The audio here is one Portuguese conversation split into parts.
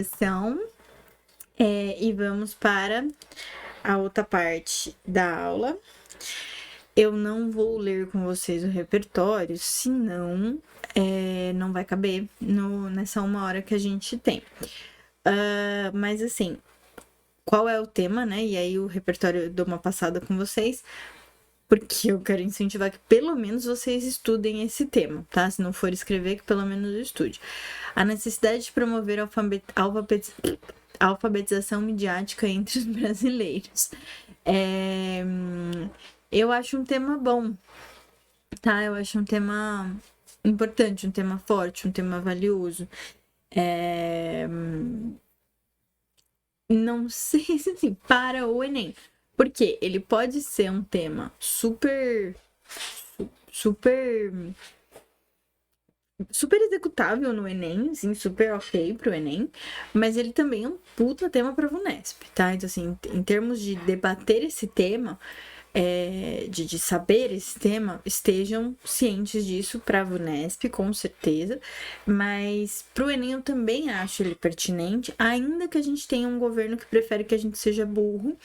São, e vamos para a outra parte da aula. Eu não vou ler com vocês o repertório, senão não vai caber nessa 1 hora que a gente tem. Mas assim, qual é o tema, né? E aí o repertório eu dou uma passada com vocês, porque eu quero incentivar que pelo menos vocês estudem esse tema, tá? Se não for escrever, que pelo menos estude. A necessidade de promover alfabetização midiática entre os brasileiros. Eu acho um tema bom, tá? Eu acho um tema importante, um tema forte, um tema valioso. Não sei se assim, para o Enem. Porque ele pode ser um tema super executável no Enem, assim, super ok pro Enem, mas ele também é um puta tema pra VUNESP, tá? Então, assim, em termos de debater esse tema, de saber esse tema, estejam cientes disso para a VUNESP, com certeza, mas para o Enem eu também acho ele pertinente, ainda que a gente tenha um governo que prefere que a gente seja burro,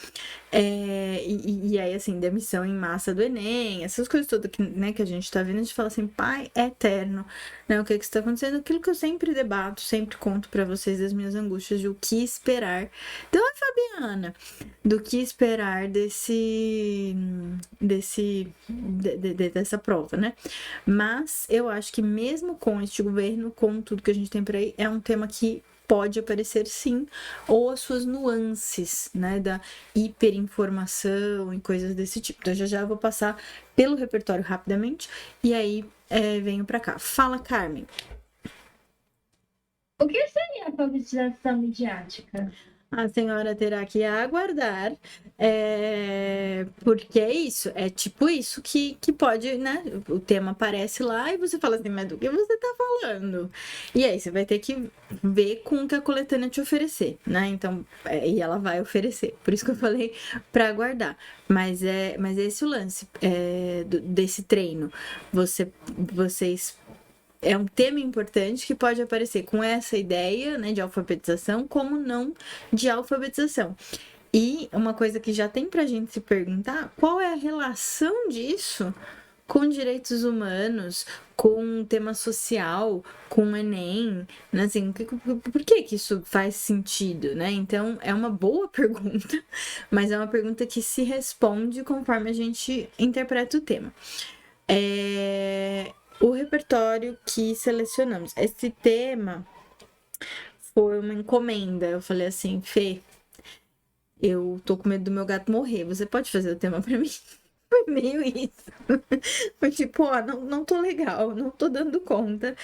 e aí, assim, demissão em massa do Enem, essas coisas todas que, né, que a gente tá vendo, a gente fala assim, pai eterno, né, o que está acontecendo, aquilo que eu sempre debato, sempre conto para vocês das minhas angústias de o que esperar. Então, a Fabiana, do que esperar dessa prova, né? Mas eu acho que mesmo com este governo, com tudo que a gente tem por aí, é um tema que pode aparecer sim, ou as suas nuances, né, da hiperinformação e coisas desse tipo. Então já vou passar pelo repertório rapidamente e aí venho para cá. Fala, Carmen. O que seria alfabetização midiática? A senhora terá que aguardar, porque é isso, é tipo isso que pode, né? O tema aparece lá e você fala assim, mas do que você tá falando? E aí você vai ter que ver com o que a coletânea te oferecer, né? Então, e ela vai oferecer, por isso que eu falei para aguardar. Mas é esse o lance desse treino. Vocês é um tema importante que pode aparecer com essa ideia, né, de alfabetização, como não de alfabetização. E uma coisa que já tem pra gente se perguntar, qual é a relação disso com direitos humanos, com tema social, com o Enem, né? Assim, por que isso faz sentido, né? Então, é uma boa pergunta, mas é uma pergunta que se responde conforme a gente interpreta o tema. O repertório que selecionamos. Esse tema foi uma encomenda. Eu falei assim, Fê, eu tô com medo do meu gato morrer. Você pode fazer o tema pra mim? Foi meio isso. Foi tipo, ó, não tô legal, não tô dando conta.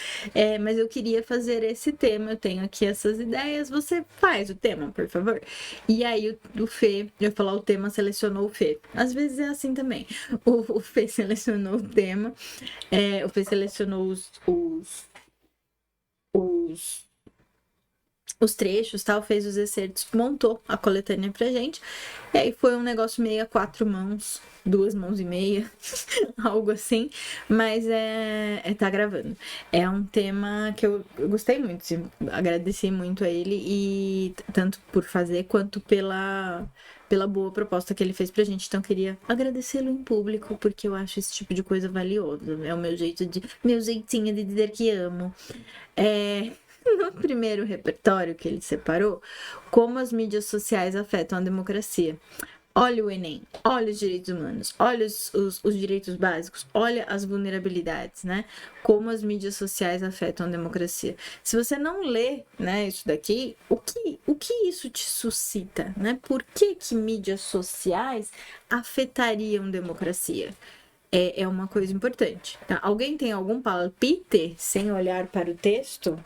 Mas eu queria fazer esse tema. Eu tenho aqui essas ideias. Você faz o tema, por favor? E aí o Fê, eu ia falar o tema, selecionou o Fê. Às vezes é assim também. O Fê selecionou o tema. O Fê selecionou os os trechos, tal, fez os excertos, montou a coletânea pra gente. E aí foi um negócio meio a 4 mãos, 2 mãos e meia, algo assim. Mas tá gravando. É um tema que eu gostei muito, assim, agradeci muito a ele, e tanto por fazer quanto pela boa proposta que ele fez pra gente. Então, queria agradecê-lo em público, porque eu acho esse tipo de coisa valioso. É o meu jeitinho de dizer que amo. No primeiro repertório que ele separou, como as mídias sociais afetam a democracia. Olha o Enem, olha os direitos humanos, olha os direitos básicos, olha as vulnerabilidades, né? Como as mídias sociais afetam a democracia. Se você não lê, né, isso daqui, o que isso te suscita, né? Por que mídias sociais afetariam democracia? É uma coisa importante. Tá? Alguém tem algum palpite sem olhar para o texto?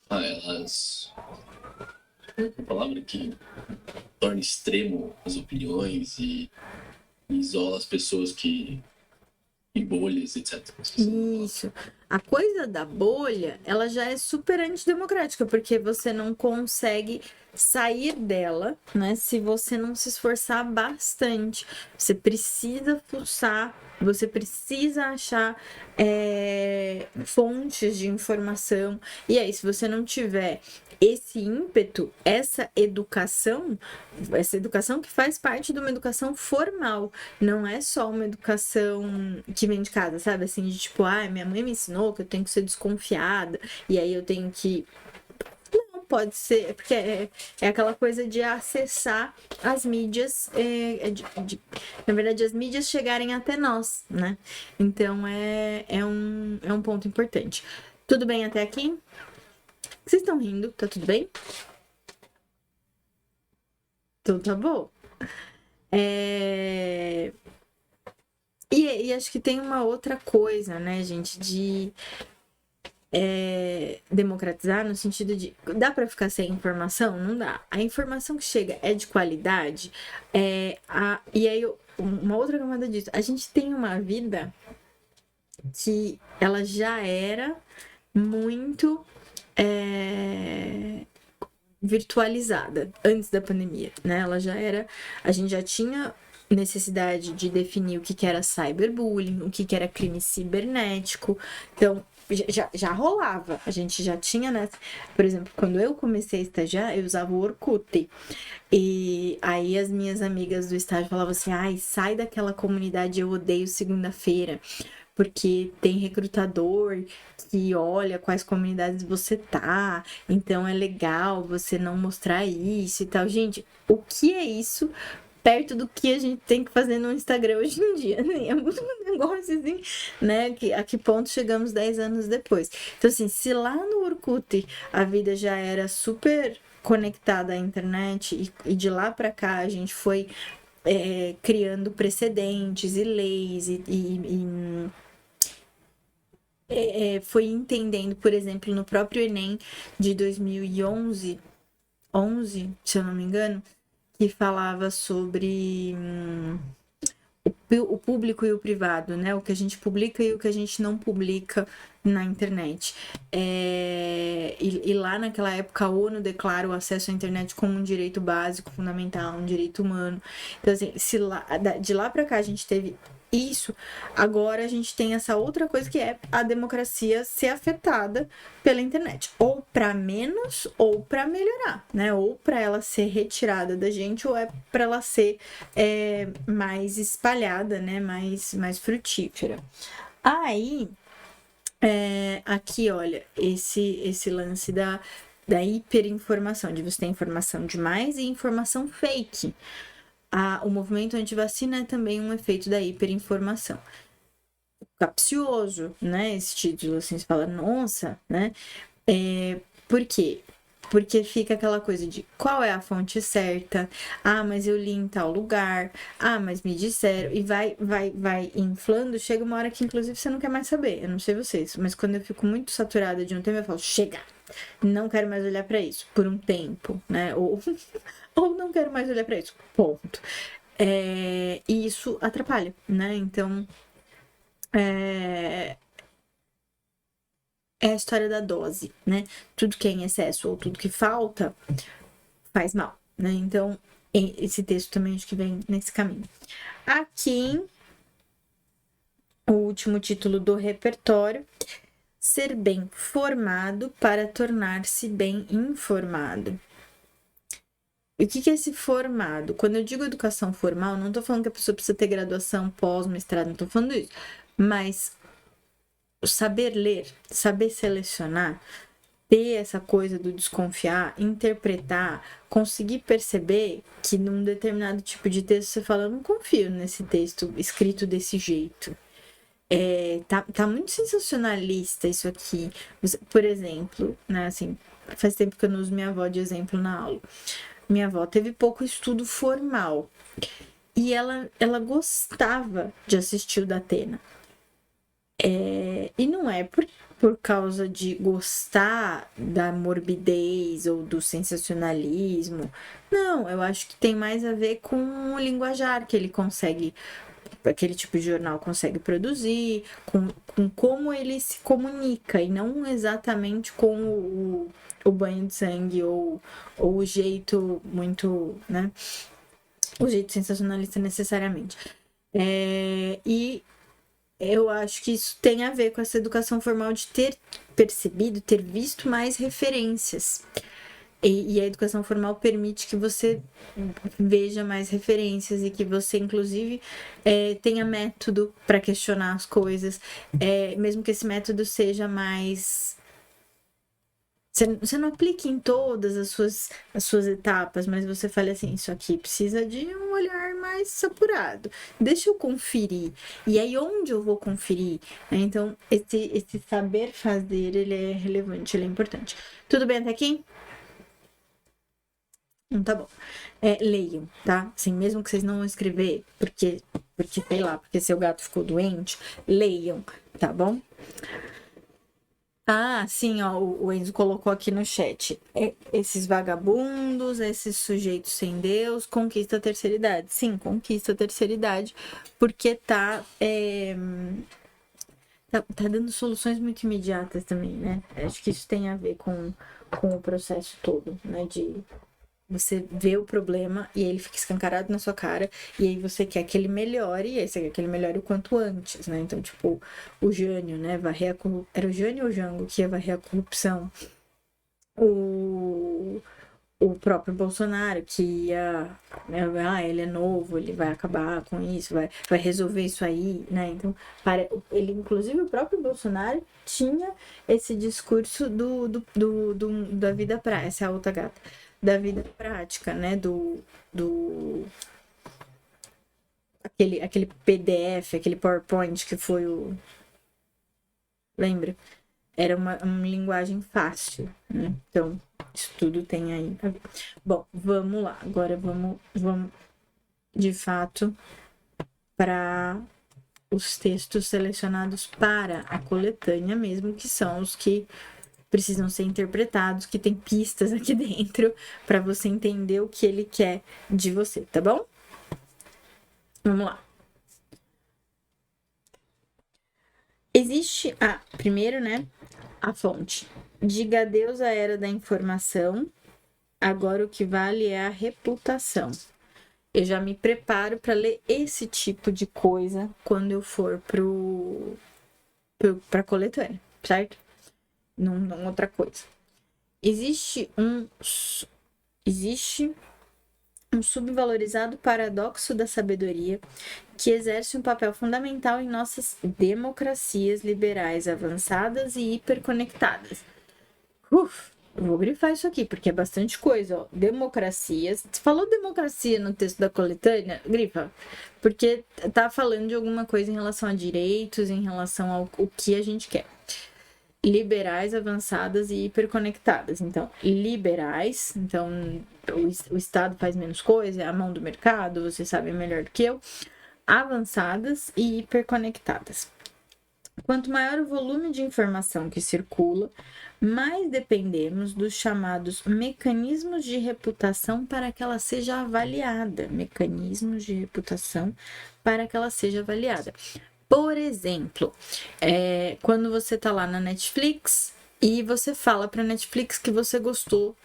Elas. A palavra que torna extremo as opiniões e isola as pessoas que. Em bolhas, etc. Isso. A coisa da bolha, ela já é super antidemocrática, porque você não consegue sair dela, né? Se você não se esforçar bastante. Você precisa fuçar Você precisa achar fontes de informação. E aí, se você não tiver esse ímpeto, essa educação que faz parte de uma educação formal, não é só uma educação que vem de casa, sabe? Assim, de tipo, minha mãe me ensinou que eu tenho que ser desconfiada, e aí eu tenho que. Não, pode ser, porque é aquela coisa de acessar as mídias, na verdade, as mídias chegarem até nós, né? Então é um ponto importante. Tudo bem até aqui? Vocês estão rindo? Tá tudo bem? Então tá bom. E acho que tem uma outra coisa, né, gente, de democratizar no sentido de... Dá pra ficar sem informação? Não dá. A informação que chega é de qualidade. E aí, uma outra camada disso. A gente tem uma vida que ela já era muito virtualizada antes da pandemia, né? Ela já era... A gente já tinha necessidade de definir o que era cyberbullying, o que era crime cibernético. Então, já rolava. A gente já tinha, né? Por exemplo, quando eu comecei a estagiar, eu usava o Orkut. E aí as minhas amigas do estágio falavam assim, sai daquela comunidade, eu odeio segunda-feira. Porque tem recrutador que olha quais comunidades você tá, então é legal você não mostrar isso e tal. Gente, o que é isso perto do que a gente tem que fazer no Instagram hoje em dia? É muito um negócio assim, né? A que ponto chegamos 10 anos depois? Então, assim, se lá no Orkut a vida já era super conectada à internet e de lá para cá a gente foi criando precedentes e leis foi entendendo, por exemplo, no próprio Enem de 2011, se eu não me engano, que falava sobre o público e o privado, né? O que a gente publica e o que a gente não publica na internet. E lá naquela época a ONU declara o acesso à internet como um direito básico, fundamental, um direito humano. Então, assim, de lá para cá a gente teve isso, agora a gente tem essa outra coisa que é a democracia ser afetada pela internet, ou para menos ou para melhorar, né? Ou para ela ser retirada da gente, ou para ela ser mais espalhada, né? Mais frutífera. Aí, aqui, olha, esse lance da hiperinformação, de você ter informação demais e informação fake. O movimento antivacina é também um efeito da hiperinformação. Capcioso, né? Esse título, assim, você fala, nossa, né? Por quê? Porque fica aquela coisa de qual é a fonte certa? Mas eu li em tal lugar. Mas me disseram. E vai inflando. Chega uma hora que, inclusive, você não quer mais saber. Eu não sei vocês, mas quando eu fico muito saturada de um tema, eu falo, chega! Não quero mais olhar para isso por um tempo, né? Ou não quero mais olhar para isso, ponto. E isso atrapalha, né? Então, é a história da dose, né? Tudo que é em excesso ou tudo que falta faz mal, né? Então, esse texto também acho que vem nesse caminho. Aqui, o último título do repertório: ser bem formado para tornar-se bem informado. E o que é esse formado? Quando eu digo educação formal, não tô falando que a pessoa precisa ter graduação, pós-mestrado, não tô falando isso. Mas saber ler, saber selecionar, ter essa coisa do desconfiar, interpretar, conseguir perceber que num determinado tipo de texto você fala, eu não confio nesse texto escrito desse jeito. Tá muito sensacionalista isso aqui. Por exemplo, né, assim, faz tempo que eu não uso minha avó de exemplo na aula. Minha avó teve pouco estudo formal e ela gostava de assistir o Datena. E não é por causa de gostar da morbidez ou do sensacionalismo. Não, eu acho que tem mais a ver com o linguajar que ele consegue, aquele tipo de jornal consegue produzir, com como ele se comunica, e não exatamente com o banho de sangue ou o jeito muito, né? O jeito sensacionalista necessariamente. E Eu acho que isso tem a ver com essa educação formal de ter percebido, ter visto mais referências. E a educação formal permite que você veja mais referências e que você, inclusive, tenha método para questionar as coisas, mesmo que esse método seja mais. Você não aplique em todas as suas etapas, mas você fale assim: isso aqui precisa de um olhar mais apurado. Deixa eu conferir. E aí, onde eu vou conferir? Então, esse saber fazer, ele é relevante, ele é importante. Tudo bem até aqui? Tá bom. Leiam, tá? Assim, mesmo que vocês não vão escrever, porque, sei lá, porque seu gato ficou doente, leiam, tá bom? Ah, sim, ó, o Enzo colocou aqui no chat. Esses vagabundos, esses sujeitos sem Deus, conquista a terceira idade. Sim, conquista a terceira idade, porque tá dando soluções muito imediatas também, né? Acho que isso tem a ver com o processo todo, né? De você vê o problema e aí ele fica escancarado na sua cara, e aí você quer que ele melhore, e aí você quer que ele melhore o quanto antes, né? Então, tipo, o Jânio, né? Era o Jânio ou o Jango que ia varrer a corrupção? O próprio Bolsonaro, que ia. Ele é novo, ele vai acabar com isso, vai resolver isso aí, né? Então, ele, inclusive, o próprio Bolsonaro tinha esse discurso da vida prática, essa é a outra gata, da vida prática, né? Aquele PDF, aquele PowerPoint que foi o. Lembra? Era uma linguagem fácil, né? Então, isso tudo tem aí a ver. Bom, vamos lá. Agora vamos de fato para os textos selecionados para a coletânea mesmo, que são os que precisam ser interpretados, que tem pistas aqui dentro para você entender o que ele quer de você, tá bom? Vamos lá. Existe primeiro, né, a fonte. Diga adeus à era da informação. Agora o que vale é a reputação. Eu já me preparo para ler esse tipo de coisa quando eu for para coletânea, certo? Não outra coisa. Existe um subvalorizado paradoxo da sabedoria que exerce um papel fundamental em nossas democracias liberais avançadas e hiperconectadas. Eu vou grifar isso aqui, porque é bastante coisa, ó. Democracias. Você falou democracia no texto da coletânea? Grifa. Porque tá falando de alguma coisa em relação a direitos, em relação ao que a gente quer. Liberais, avançadas e hiperconectadas. Então, liberais, então o Estado faz menos coisa, é a mão do mercado, você sabe melhor do que eu. Avançadas e hiperconectadas. Quanto maior o volume de informação que circula, mais dependemos dos chamados mecanismos de reputação para que ela seja avaliada. Mecanismos de reputação para que ela seja avaliada. Por exemplo, quando você tá lá na Netflix e você fala pra Netflix que você gostou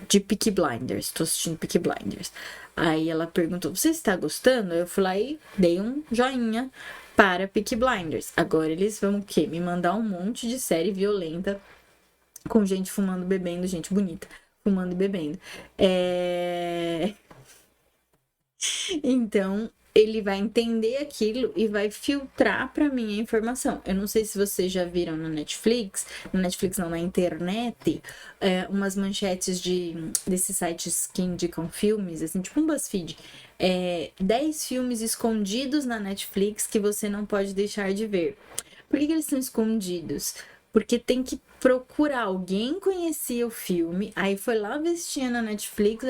de Peaky Blinders, tô assistindo Peaky Blinders. Aí ela perguntou, você está gostando? Eu fui lá e dei um joinha para Peaky Blinders. Agora eles vão o quê? Me mandar um monte de série violenta com gente fumando, bebendo, gente bonita, fumando e bebendo. Então, ele vai entender aquilo e vai filtrar para mim a informação. Eu não sei se vocês já viram no Netflix não, na internet, umas manchetes desses sites que indicam filmes, assim, tipo um BuzzFeed. 10 filmes escondidos na Netflix que você não pode deixar de ver. Por que eles são escondidos? Porque tem que procurar, alguém conhecia o filme, aí foi lá ver se tinha na Netflix,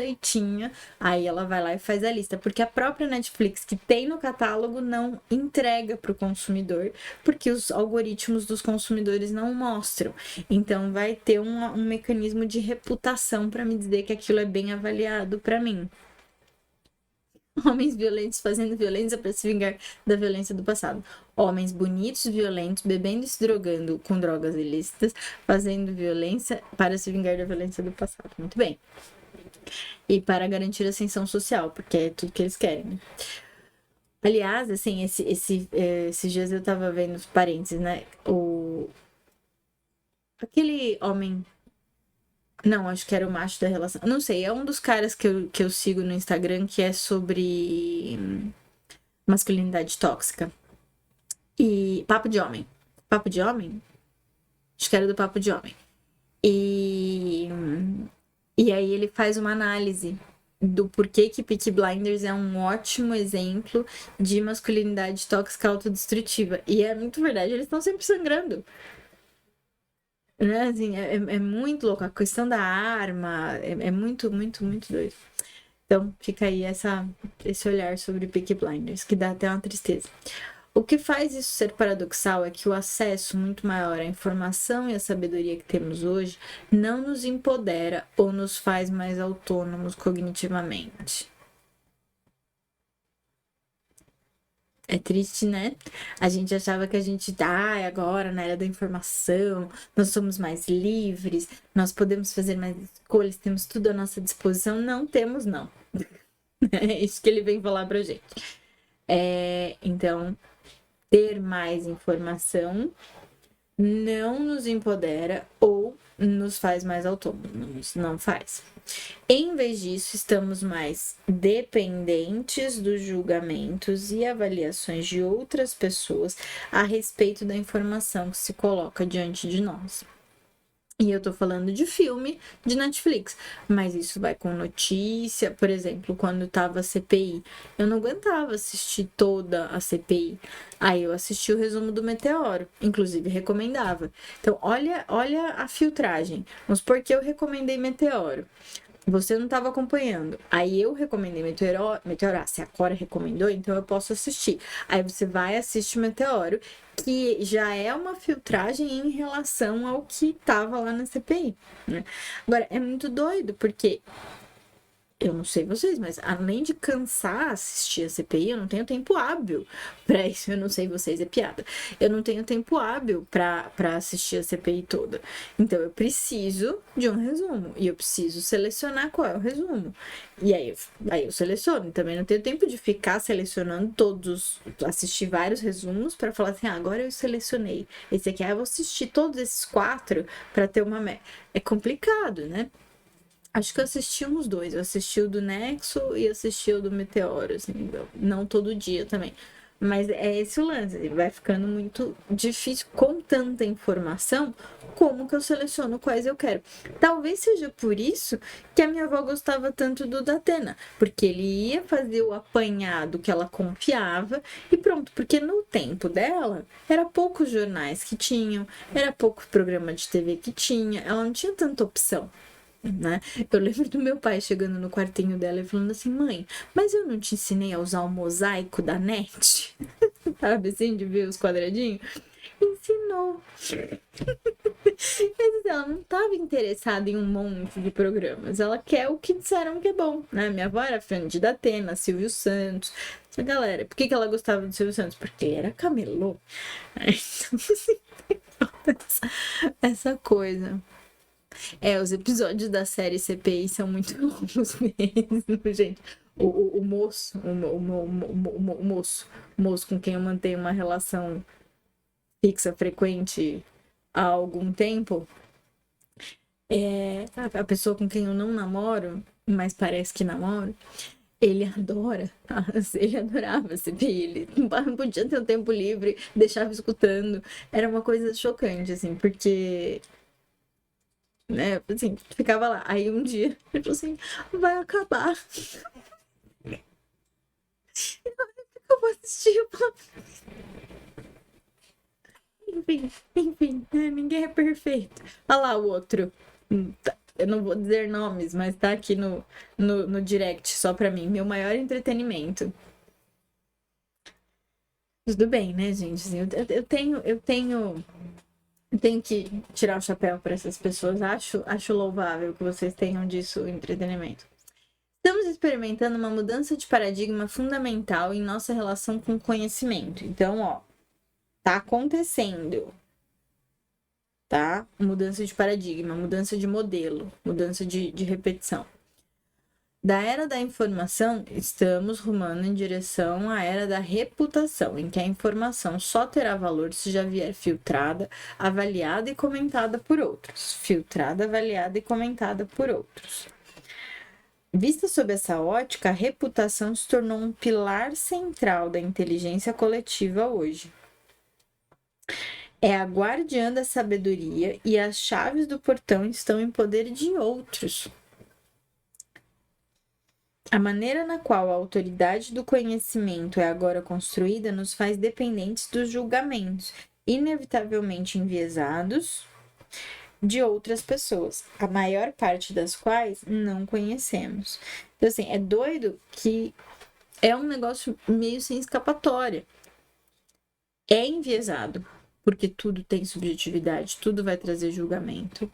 aí ela vai lá e faz a lista, porque a própria Netflix que tem no catálogo não entrega para o consumidor, porque os algoritmos dos consumidores não mostram. Então vai ter um mecanismo de reputação para me dizer que aquilo é bem avaliado para mim. Homens violentos fazendo violência para se vingar da violência do passado. Homens bonitos, violentos, bebendo e se drogando com drogas ilícitas, fazendo violência para se vingar da violência do passado. Muito bem. E para garantir a ascensão social, porque é tudo que eles querem, né? Aliás, assim, esses dias eu tava vendo os parênteses, né? Aquele homem. Não, acho que era o macho da relação. Não sei, é um dos caras que eu sigo no Instagram que é sobre masculinidade tóxica. E Papo de Homem. Papo de Homem? Acho que era do Papo de Homem. E aí ele faz uma análise do porquê que Peaky Blinders é um ótimo exemplo de masculinidade tóxica autodestrutiva. E é muito verdade, eles estão sempre sangrando. Né? Assim, é muito louco. A questão da arma é muito, muito, muito doido. Então fica aí esse olhar sobre Peaky Blinders, que dá até uma tristeza. O que faz isso ser paradoxal é que o acesso muito maior à informação e à sabedoria que temos hoje não nos empodera ou nos faz mais autônomos cognitivamente. É triste, né? A gente achava que a gente agora na era da informação, nós somos mais livres, nós podemos fazer mais escolhas, temos tudo à nossa disposição. Não temos, não. É isso que ele vem falar pra gente. Então, ter mais informação não nos empodera ou nos faz mais autônomos, não faz. Em vez disso, estamos mais dependentes dos julgamentos e avaliações de outras pessoas a respeito da informação que se coloca diante de nós. E eu tô falando de filme de Netflix, mas isso vai com notícia, por exemplo, quando tava a CPI. Eu não aguentava assistir toda a CPI. Aí eu assisti o resumo do Meteoro, inclusive recomendava. Então, olha a filtragem. Vamos supor que eu recomendei Meteoro. Você não estava acompanhando. Aí eu recomendei Meteoro. Se a Cora recomendou, então eu posso assistir. Aí você vai assistir Meteoro, que já é uma filtragem em relação ao que tava lá na CPI, né? Agora, é muito doido, porque eu não sei vocês, mas além de cansar assistir a CPI, eu não tenho tempo hábil pra isso. Eu não sei vocês, é piada. Eu não tenho tempo hábil pra assistir a CPI toda. Então eu preciso de um resumo. E eu preciso selecionar qual é o resumo. E aí eu seleciono. Também não tenho tempo de ficar selecionando todos, assistir vários resumos pra falar assim, agora eu selecionei esse aqui. Aí eu vou assistir todos esses 4 pra ter uma média. É complicado, né? Acho que eu assisti uns 2. Eu assisti o do Nexo e assisti o do Meteoro, assim, não todo dia também. Mas é esse o lance, vai ficando muito difícil com tanta informação, como que eu seleciono quais eu quero. Talvez seja por isso que a minha avó gostava tanto do Datena, porque ele ia fazer o apanhado que ela confiava e pronto, porque no tempo dela, era poucos jornais que tinham, era pouco programa de TV que tinha, ela não tinha tanta opção. Né? Eu lembro do meu pai chegando no quartinho dela e falando assim, mãe, mas eu não te ensinei a usar o mosaico da NET? Sabe assim, de ver os quadradinhos? Ensinou. Mas ela não estava interessada em um monte de programas. Ela quer o que disseram que é bom, né? Minha avó era fã de Datena, Silvio Santos. Essa galera. Por que ela gostava do Silvio Santos? Porque ele era camelô. Então, essa coisa. Os episódios da série CPI são muito longos mesmo, gente. O moço, o moço com quem eu mantenho uma relação fixa, frequente há algum tempo, a pessoa com quem eu não namoro, mas parece que namoro, ele adorava CPI, ele não podia ter um tempo livre, deixava escutando, era uma coisa chocante, assim, porque... né, assim, ficava lá. Aí um dia ele falou assim, vai acabar. Eu vou assistir. Enfim, né, ninguém é perfeito. Olha lá o outro. Eu não vou dizer nomes, mas tá aqui no direct só pra mim. Meu maior entretenimento. Tudo bem, né, gente? Assim, eu tenho que tirar o chapéu para essas pessoas. Acho louvável que vocês tenham disso entretenimento. Estamos experimentando uma mudança de paradigma fundamental em nossa relação com o conhecimento. Então, tá acontecendo. Tá? Mudança de paradigma, mudança de modelo, mudança de repetição. Da era da informação, estamos rumando em direção à era da reputação, em que a informação só terá valor se já vier filtrada, avaliada e comentada por outros. Filtrada, avaliada e comentada por outros. Vista sob essa ótica, a reputação se tornou um pilar central da inteligência coletiva hoje. É a guardiã da sabedoria e as chaves do portão estão em poder de outros. A maneira na qual a autoridade do conhecimento é agora construída nos faz dependentes dos julgamentos, inevitavelmente enviesados, de outras pessoas, a maior parte das quais não conhecemos. Então, assim, é doido que é um negócio meio sem escapatória. É enviesado, porque tudo tem subjetividade, tudo vai trazer julgamento.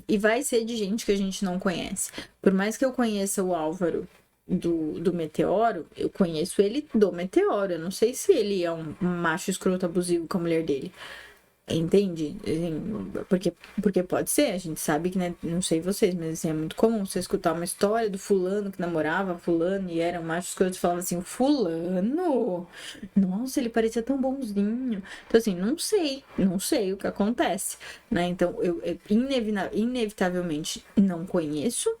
E vai ser de gente que a gente não conhece. Por mais que eu conheça o Álvaro do Meteoro, eu conheço ele do Meteoro. Eu não sei se ele é um macho escroto abusivo com a mulher dele. Entende? Porque pode ser, a gente sabe que, né? Não sei vocês, mas assim, é muito comum você escutar uma história do fulano que namorava fulano e era um macho escroto e falava assim, fulano? Nossa, ele parecia tão bonzinho. Então, assim, não sei o que acontece, né? Então, eu inevitavelmente não conheço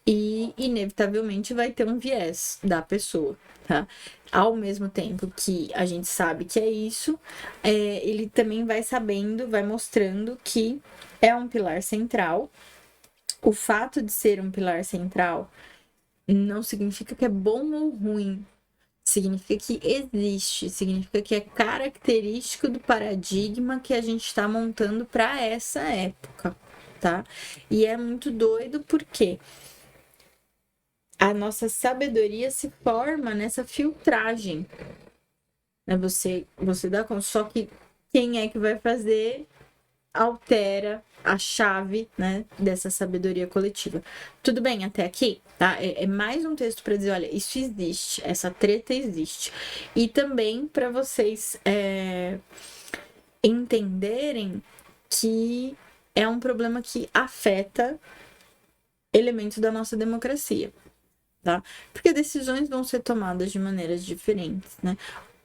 e inevitavelmente vai ter um viés da pessoa, tá? Ao mesmo tempo que a gente sabe que é isso, ele também vai sabendo, vai mostrando que é um pilar central. O fato de ser um pilar central não significa que é bom ou ruim. Significa que existe, significa que é característico do paradigma que a gente está montando para essa época, tá? E é muito doido porque a nossa sabedoria se forma nessa filtragem, né? Você dá conta, só que quem é que vai fazer altera a chave, né, dessa sabedoria coletiva. Tudo bem até aqui, tá? É mais um texto para dizer, olha, isso existe, essa treta existe. E também para vocês entenderem que é um problema que afeta elementos da nossa democracia. Tá? Porque decisões vão ser tomadas de maneiras diferentes, né?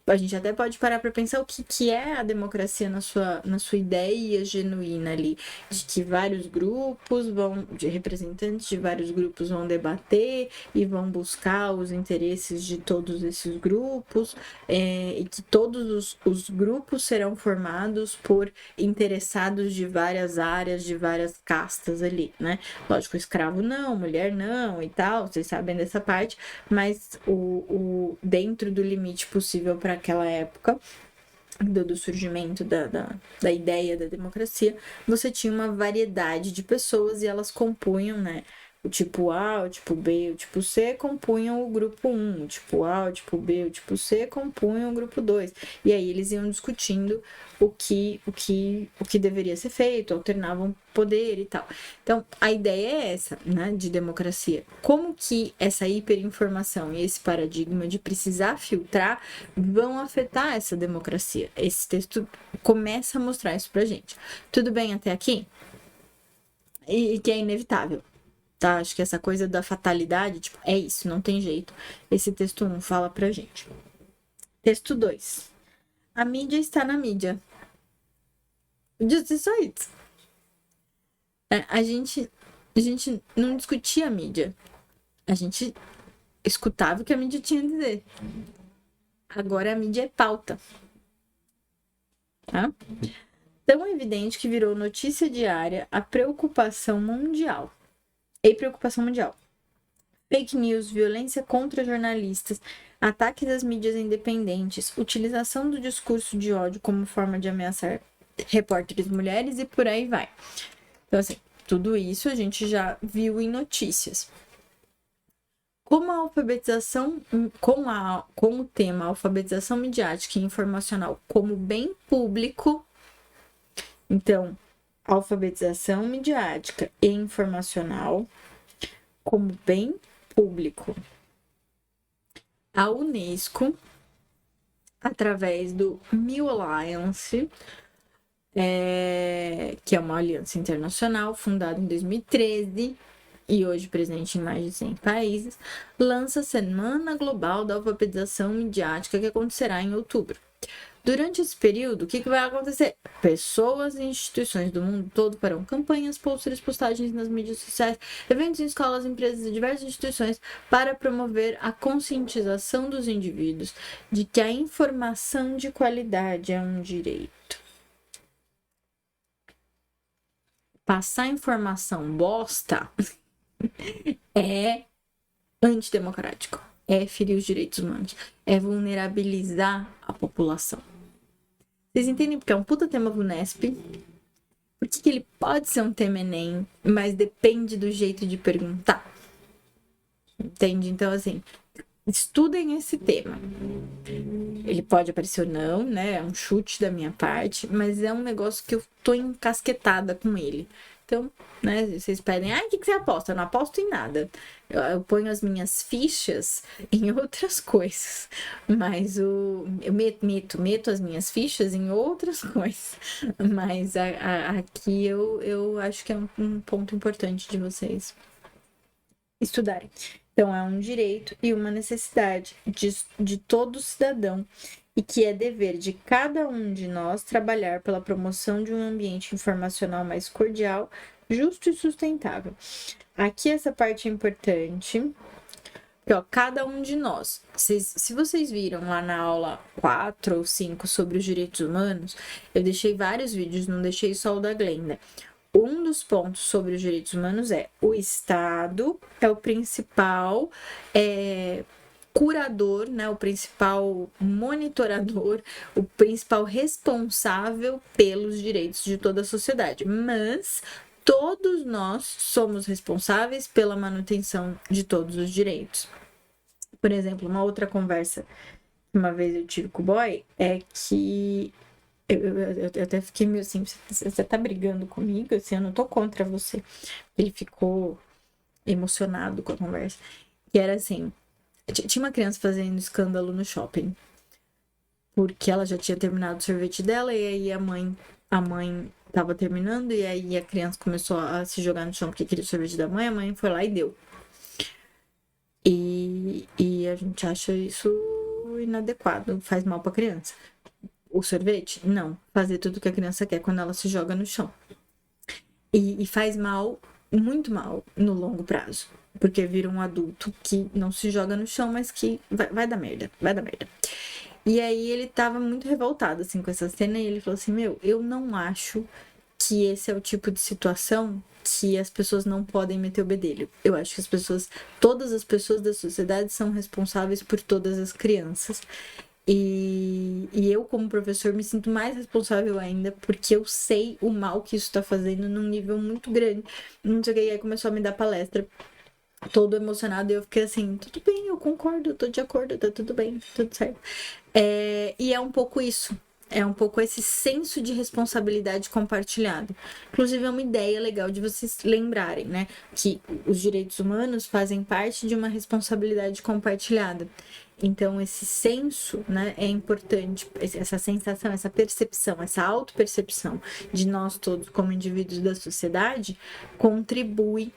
A gente até pode parar para pensar o que é a democracia na sua ideia genuína ali, de que vários grupos de representantes de vários grupos vão debater e vão buscar os interesses de todos esses grupos, e que todos os grupos serão formados por interessados de várias áreas, de várias castas ali, né? Lógico, escravo não, mulher não e tal, vocês sabem dessa parte, mas dentro do limite possível para aquela época do surgimento da ideia da democracia, você tinha uma variedade de pessoas e elas compunham, né? O tipo A, o tipo B, o tipo C compunham o grupo 1, o tipo A, o tipo B, o tipo C compunham o grupo 2. E aí eles iam discutindo o que deveria ser feito, alternavam poder e tal. Então, a ideia é essa, né, de democracia. Como que essa hiperinformação e esse paradigma de precisar filtrar vão afetar essa democracia? Esse texto começa a mostrar isso pra gente. Tudo bem até aqui? E que é inevitável. Tá? Acho que essa coisa da fatalidade, tipo, é isso, não tem jeito. Esse texto 1 fala pra gente. Texto 2. A mídia está na mídia. Disse só isso. A gente não discutia a mídia. A gente escutava o que a mídia tinha a dizer. Agora a mídia é pauta. Tá? Tão evidente que virou notícia diária a preocupação mundial. Fake news, violência contra jornalistas, ataques às mídias independentes, utilização do discurso de ódio como forma de ameaçar repórteres mulheres e por aí vai. Então, assim, tudo isso a gente já viu em notícias. Como a alfabetização, com o tema alfabetização midiática e informacional como bem público, então, alfabetização midiática e informacional como bem público. A Unesco, através do New Alliance, que é uma aliança internacional fundada em 2013 e hoje presente em mais de 100 países, lança a Semana Global da Alfabetização Midiática, que acontecerá em outubro. Durante esse período, o que vai acontecer? Pessoas e instituições do mundo todo farão campanhas, pôsteres, postagens nas mídias sociais, eventos em escolas, empresas e diversas instituições para promover a conscientização dos indivíduos de que a informação de qualidade é um direito. Passar informação bosta é antidemocrático, é ferir os direitos humanos, é vulnerabilizar a população. Vocês entendem porque é um puta tema VUNESP? Porque ele pode ser um tema Enem, mas depende do jeito de perguntar. Entende? Então, assim, estudem esse tema. Ele pode aparecer ou não, né? É um chute da minha parte, mas é um negócio que eu tô encasquetada com ele. Então, né, vocês pedem, o que você aposta? Eu não aposto em nada. Eu ponho as minhas fichas em outras coisas. Mas eu meto as minhas fichas em outras coisas. Mas aqui eu acho que é um ponto importante de vocês estudarem. Então, é um direito e uma necessidade de todo cidadão e que é dever de cada um de nós trabalhar pela promoção de um ambiente informacional mais cordial, justo e sustentável. Aqui essa parte é importante, porque, cada um de nós, se vocês viram lá na aula 4 ou 5 sobre os direitos humanos, eu deixei vários vídeos, não deixei só o da Glenda. Um dos pontos sobre os direitos humanos é o Estado é o principal curador, né, o principal monitorador, o principal responsável pelos direitos de toda a sociedade. Mas todos nós somos responsáveis pela manutenção de todos os direitos. Por exemplo, uma outra conversa que uma vez eu tive com o boy é que eu até fiquei meio assim, você tá brigando comigo? Assim, eu não tô contra você. Ele ficou emocionado com a conversa. E era assim, tinha uma criança fazendo escândalo no shopping. Porque ela já tinha terminado o sorvete dela e aí a mãe tava terminando e aí a criança começou a se jogar no chão porque queria o sorvete da mãe, a mãe foi lá e deu. E a gente acha isso inadequado, faz mal pra criança. O sorvete? Não. Fazer tudo que a criança quer quando ela se joga no chão. E faz mal, muito mal, no longo prazo. Porque vira um adulto que não se joga no chão, mas que vai dar merda, vai dar merda. E aí ele tava muito revoltado, assim, com essa cena, e ele falou assim, eu não acho que esse é o tipo de situação que as pessoas não podem meter o bedelho. Eu acho que todas as pessoas da sociedade são responsáveis por todas as crianças. E eu, como professor, me sinto mais responsável ainda, porque eu sei o mal que isso tá fazendo num nível muito grande. Não sei o que, e aí começou a me dar palestra, todo emocionado, e eu fiquei assim, tudo bem, eu concordo, eu tô de acordo, tá tudo bem, tudo certo. E é um pouco isso. É um pouco esse senso de responsabilidade compartilhado. Inclusive, é uma ideia legal de vocês lembrarem, né? Que os direitos humanos fazem parte de uma responsabilidade compartilhada. Então, esse senso, né, é importante, essa sensação, essa percepção, essa autopercepção de nós todos como indivíduos da sociedade contribui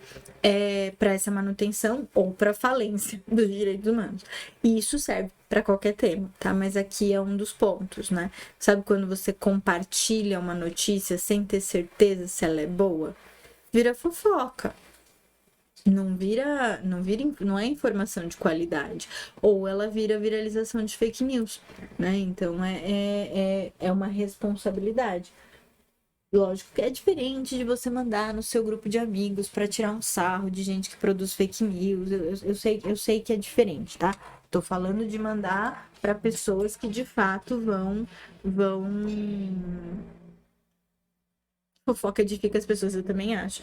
para essa manutenção ou para a falência dos direitos humanos. E isso serve para qualquer tema, tá? Mas aqui é um dos pontos, né? Sabe quando você compartilha uma notícia sem ter certeza se ela é boa? Vira fofoca. Não é informação de qualidade, ou ela vira viralização de fake news, né? Então é uma responsabilidade. Lógico que é diferente de você mandar no seu grupo de amigos para tirar um sarro de gente que produz fake news. Eu sei que é diferente, tá? Tô falando de mandar para pessoas que de fato vão fofoca edifica as pessoas, eu também acho.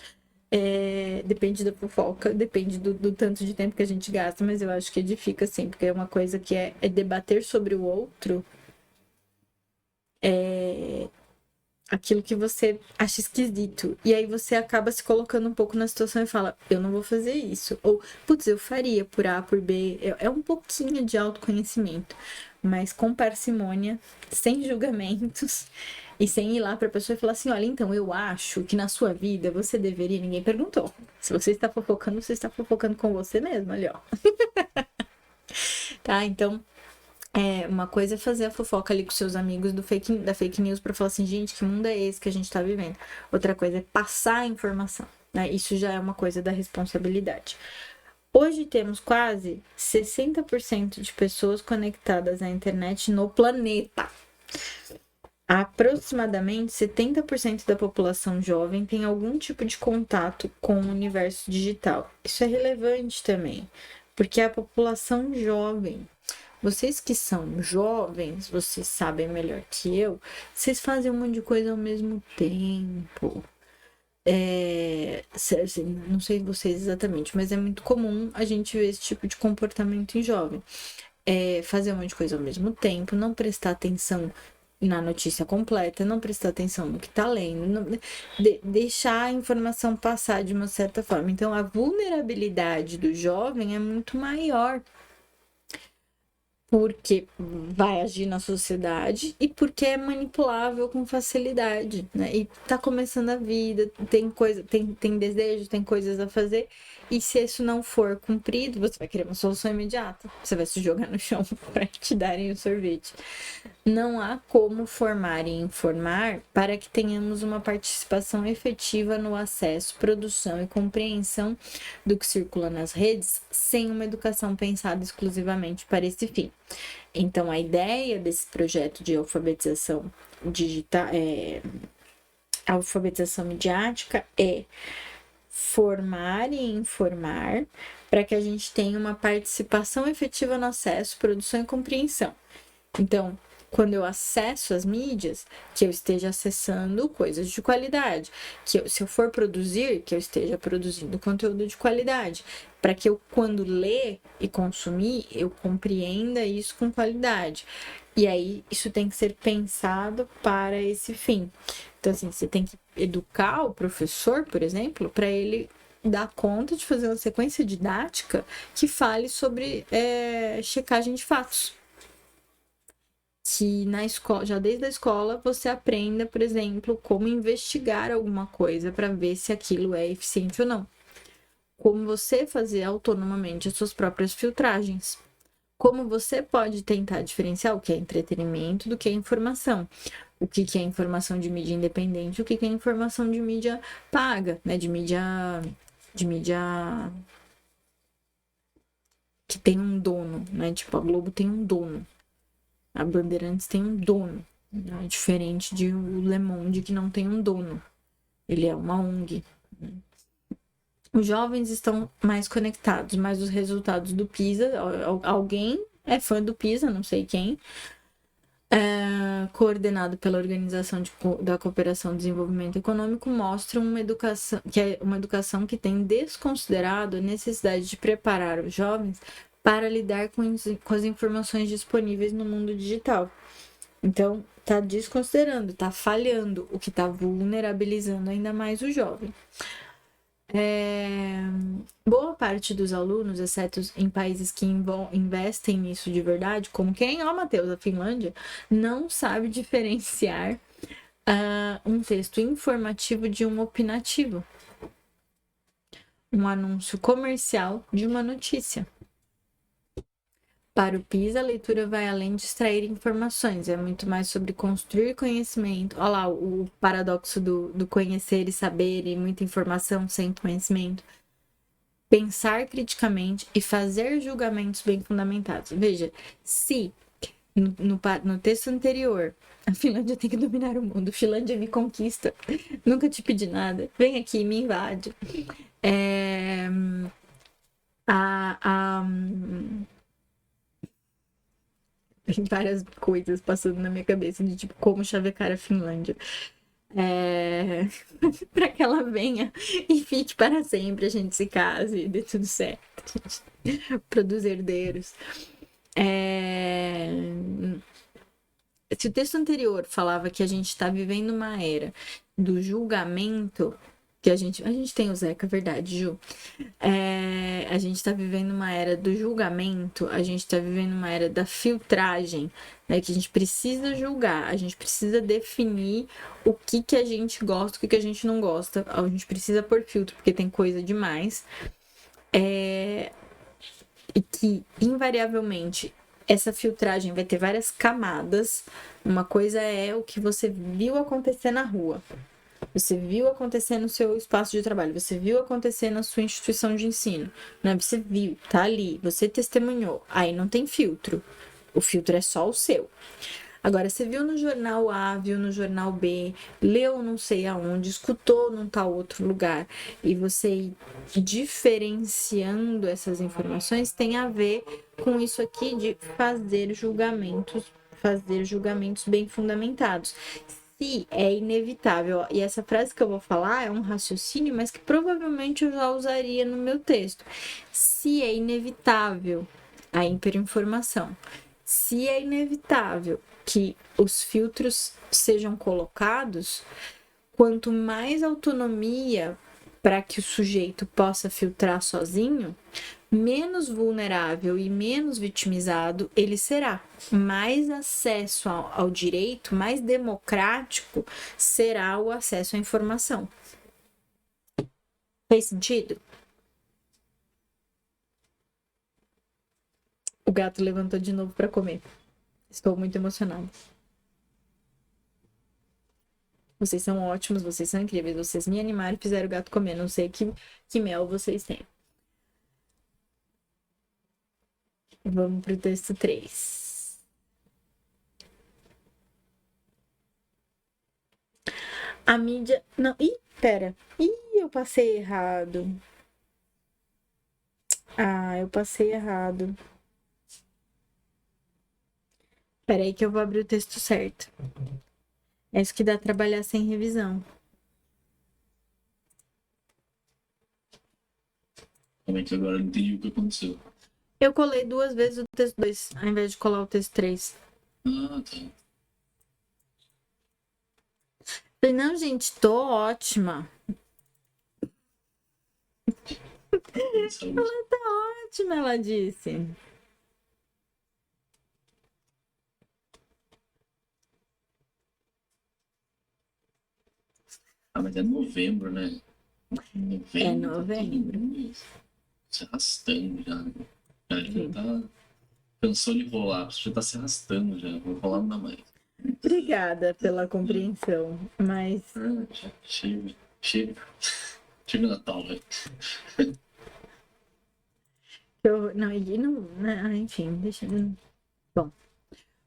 Depende da fofoca, depende do tanto de tempo que a gente gasta, mas eu acho que edifica sim, porque é uma coisa que é debater sobre o outro, aquilo que você acha esquisito, e aí você acaba se colocando um pouco na situação e fala, eu não vou fazer isso, ou, putz, eu faria por A, por B, é um pouquinho de autoconhecimento, mas com parcimônia, sem julgamentos e sem ir lá pra pessoa e falar assim: olha, então eu acho que na sua vida você deveria. Ninguém perguntou. Se você está fofocando com você mesmo, ali, ó. Tá? Então, uma coisa é fazer a fofoca ali com seus amigos da fake news pra falar assim: gente, que mundo é esse que a gente tá vivendo? Outra coisa é passar a informação, né? Isso já é uma coisa da responsabilidade. Hoje temos quase 60% de pessoas conectadas à internet no planeta. Aproximadamente 70% da população jovem tem algum tipo de contato com o universo digital. Isso é relevante também, porque a população jovem, vocês que são jovens, vocês sabem melhor que eu, vocês fazem um monte de coisa ao mesmo tempo. Não sei vocês exatamente, mas é muito comum a gente ver esse tipo de comportamento em jovem. Fazer um monte de coisa ao mesmo tempo, não prestar atenção na notícia completa, não prestar atenção no que tá lendo, deixar a informação passar de uma certa forma. Então, a vulnerabilidade do jovem é muito maior. Porque vai agir na sociedade e porque é manipulável com facilidade, né? E tá começando a vida, tem desejo, tem coisas a fazer, e se isso não for cumprido, você vai querer uma solução imediata. Você vai se jogar no chão para te darem o sorvete. Não há como formar e informar para que tenhamos uma participação efetiva no acesso, produção e compreensão do que circula nas redes sem uma educação pensada exclusivamente para esse fim. Então, a ideia desse projeto de alfabetização digital, alfabetização midiática é formar e informar para que a gente tenha uma participação efetiva no acesso, produção e compreensão. Então, quando eu acesso as mídias, que eu esteja acessando coisas de qualidade. Se eu for produzir, que eu esteja produzindo conteúdo de qualidade. Para que eu, quando ler e consumir, eu compreenda isso com qualidade. E aí, isso tem que ser pensado para esse fim. Então, assim, você tem que educar o professor, por exemplo, para ele dar conta de fazer uma sequência didática que fale sobre checagem de fatos. Que na escola, já desde a escola, você aprenda, por exemplo, como investigar alguma coisa para ver se aquilo é eficiente ou não. Como você fazer autonomamente as suas próprias filtragens. Como você pode tentar diferenciar o que é entretenimento do que é informação. O que é informação de mídia independente, o que é informação de mídia paga, né? De mídia que tem um dono, né? Tipo, a Globo tem um dono. A Bandeirantes tem um dono, né? Diferente de o Le Monde, que não tem um dono. Ele é uma ONG. Né? Os jovens estão mais conectados, mas os resultados do PISA, alguém é fã do PISA, não sei quem, coordenado pela Organização da Cooperação e Desenvolvimento Econômico, mostram uma educação que tem desconsiderado a necessidade de preparar os jovens para lidar com as informações disponíveis no mundo digital. Então, tá desconsiderando, tá falhando, o que tá vulnerabilizando ainda mais o jovem. Boa parte dos alunos, exceto em países que investem nisso de verdade, como quem? Ó, Matheus, a Finlândia, não sabe diferenciar um texto informativo de um opinativo. Um anúncio comercial de uma notícia. Para o PISA, a leitura vai além de extrair informações, é muito mais sobre construir conhecimento. Olha lá, o paradoxo do conhecer e saber e muita informação sem conhecimento. Pensar criticamente e fazer julgamentos bem fundamentados. Veja, se no texto anterior, a Finlândia tem que dominar o mundo, Finlândia me conquista, nunca te pedi nada, vem aqui, me invade. Tem várias coisas passando na minha cabeça de tipo como chavecar a Finlândia. Para que ela venha e fique para sempre, a gente se case e dê tudo certo. Produz herdeiros. Se o texto anterior falava que a gente está vivendo uma era do julgamento, que a gente tem o Zeca, é verdade, Ju. A gente tá vivendo uma era do julgamento, a gente tá vivendo uma era da filtragem, né? Que a gente precisa julgar, a gente precisa definir o que a gente gosta, o que a gente não gosta. A gente precisa pôr filtro, porque tem coisa demais. E que, invariavelmente, essa filtragem vai ter várias camadas. Uma coisa é o que você viu acontecer na rua. Você viu acontecer no seu espaço de trabalho, você viu acontecer na sua instituição de ensino, né? Você viu, tá ali, você testemunhou. Aí não tem filtro. O filtro é só o seu. Agora, você viu no jornal A, viu no jornal B, leu não sei aonde, escutou num tal outro lugar, e você ir diferenciando essas informações tem a ver com isso aqui de fazer julgamentos bem fundamentados. Se é inevitável, e essa frase que eu vou falar é um raciocínio, mas que provavelmente eu já usaria no meu texto. Se é inevitável a hiperinformação, se é inevitável que os filtros sejam colocados, quanto mais autonomia para que o sujeito possa filtrar sozinho, menos vulnerável e menos vitimizado ele será. Mais acesso ao direito, mais democrático será o acesso à informação. Fez sentido? O gato levantou de novo para comer. Estou muito emocionada. Vocês são ótimos, vocês são incríveis. Vocês me animaram e fizeram o gato comer. Não sei que mel vocês têm. Vamos pro texto 3. A mídia... Não, pera. Eu passei errado. Eu passei errado. Pera aí que eu vou abrir o texto certo. É isso que dá trabalhar sem revisão. Como é que agora eu entendi o que aconteceu? Eu colei 2 vezes o texto 2, ao invés de colar o texto 3. Ah, tá. Falei, não, gente, tô ótima. Ela tá ótima, ela disse. Mas é novembro, né? É novembro. Se arrastando já. Já tá... Cansou de rolar, já tá se arrastando já. Vou rolar não mais. Obrigada pela compreensão, mas... Chega Natal, velho. Enfim, deixa... Bom,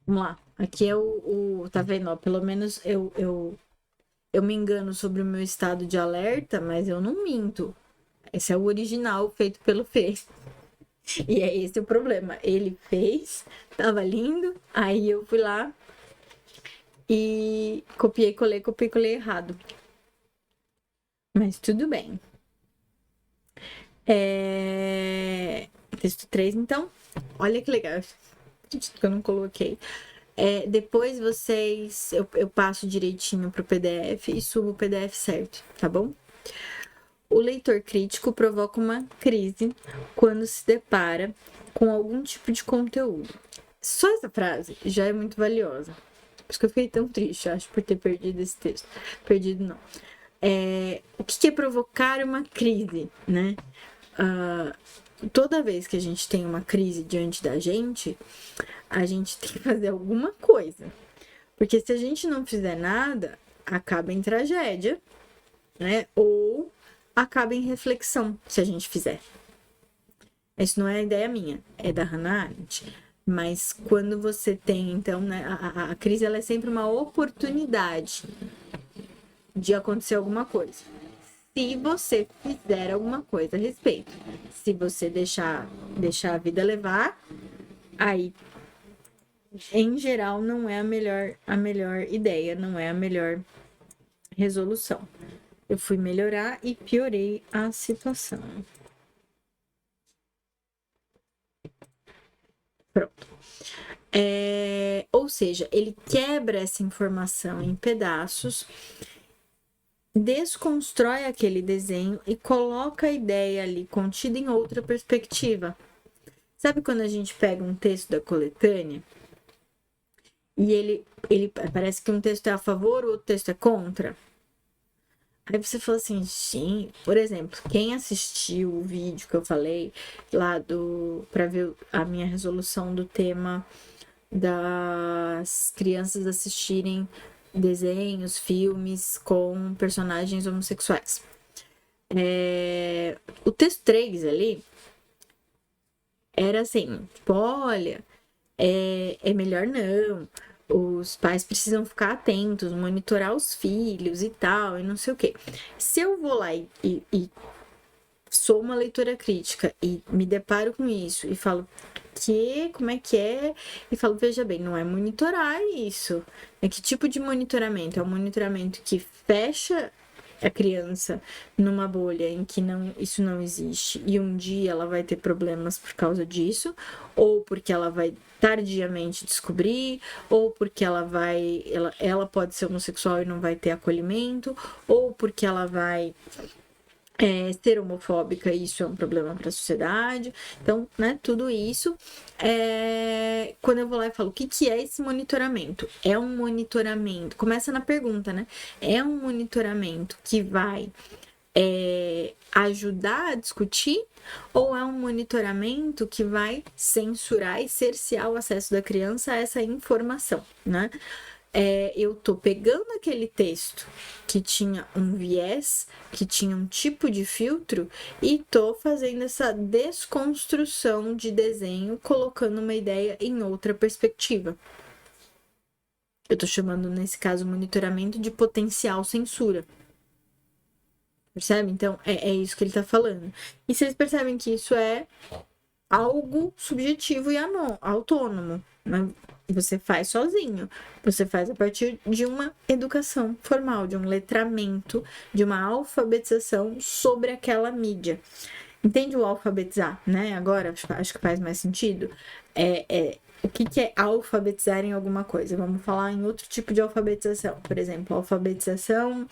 vamos lá. Aqui é tá vendo? Ó, pelo menos eu me engano sobre o meu estado de alerta, mas eu não minto. Esse é o original feito pelo Fê. E é esse o problema. Ele fez, tava lindo, aí eu fui lá e copiei, colei errado. Mas tudo bem. Texto 3, então. Olha que legal. Eu não coloquei. Depois eu passo direitinho pro PDF e subo o PDF certo, tá bom? O leitor crítico provoca uma crise quando se depara com algum tipo de conteúdo. Só essa frase já é muito valiosa. Por isso que eu fiquei tão triste, acho, por ter perdido esse texto. Perdido não. O que é provocar uma crise, né? Toda vez que a gente tem uma crise diante da gente, a gente tem que fazer alguma coisa. Porque se a gente não fizer nada, acaba em tragédia, né? Ou acaba em reflexão, se a gente fizer. Isso não é ideia minha, é da Hannah Arendt. Mas quando você tem, então, né, a crise ela é sempre uma oportunidade de acontecer alguma coisa. Se você fizer alguma coisa a respeito. Se você deixar a vida levar, aí, em geral, não é a melhor ideia, não é a melhor resolução. Eu fui melhorar e piorei a situação. Pronto. Ou seja, ele quebra essa informação em pedaços desconstrói aquele desenho e coloca a ideia ali contida em outra perspectiva. Sabe quando a gente pega um texto da coletânea e ele parece que um texto é a favor, o outro texto é contra? Aí você fala assim, gente, por exemplo, quem assistiu o vídeo que eu falei lá para ver a minha resolução do tema das crianças assistirem desenhos, filmes com personagens homossexuais. O texto 3 ali era assim, tipo, olha, é melhor não, os pais precisam ficar atentos, monitorar os filhos e tal, e não sei o quê. Se eu vou lá e sou uma leitora crítica e me deparo com isso e falo como é que é? E falo, veja bem, não é monitorar isso. É que tipo de monitoramento? É um monitoramento que fecha a criança numa bolha em que isso não existe e um dia ela vai ter problemas por causa disso, ou porque ela vai tardiamente descobrir, ou porque ela pode ser homossexual e não vai ter acolhimento, ou porque ela vai ser homofóbica, isso é um problema para a sociedade. Então, né, tudo isso, quando eu vou lá e falo, o que é esse monitoramento? É um monitoramento, começa na pergunta, né? É um monitoramento que vai ajudar a discutir, ou é um monitoramento que vai censurar e cercear o acesso da criança a essa informação, né? Eu tô pegando aquele texto que tinha um viés, que tinha um tipo de filtro, e tô fazendo essa desconstrução de desenho, colocando uma ideia em outra perspectiva. Eu tô chamando, nesse caso, monitoramento de potencial censura. Percebe? Então, é isso que ele tá falando. E vocês percebem que isso é algo subjetivo e autônomo, né? Você faz sozinho, você faz a partir de uma educação formal, de um letramento, de uma alfabetização sobre aquela mídia. Entende o alfabetizar, né? Agora, acho que faz mais sentido. O que é alfabetizar em alguma coisa? Vamos falar em outro tipo de alfabetização. Por exemplo, alfabetização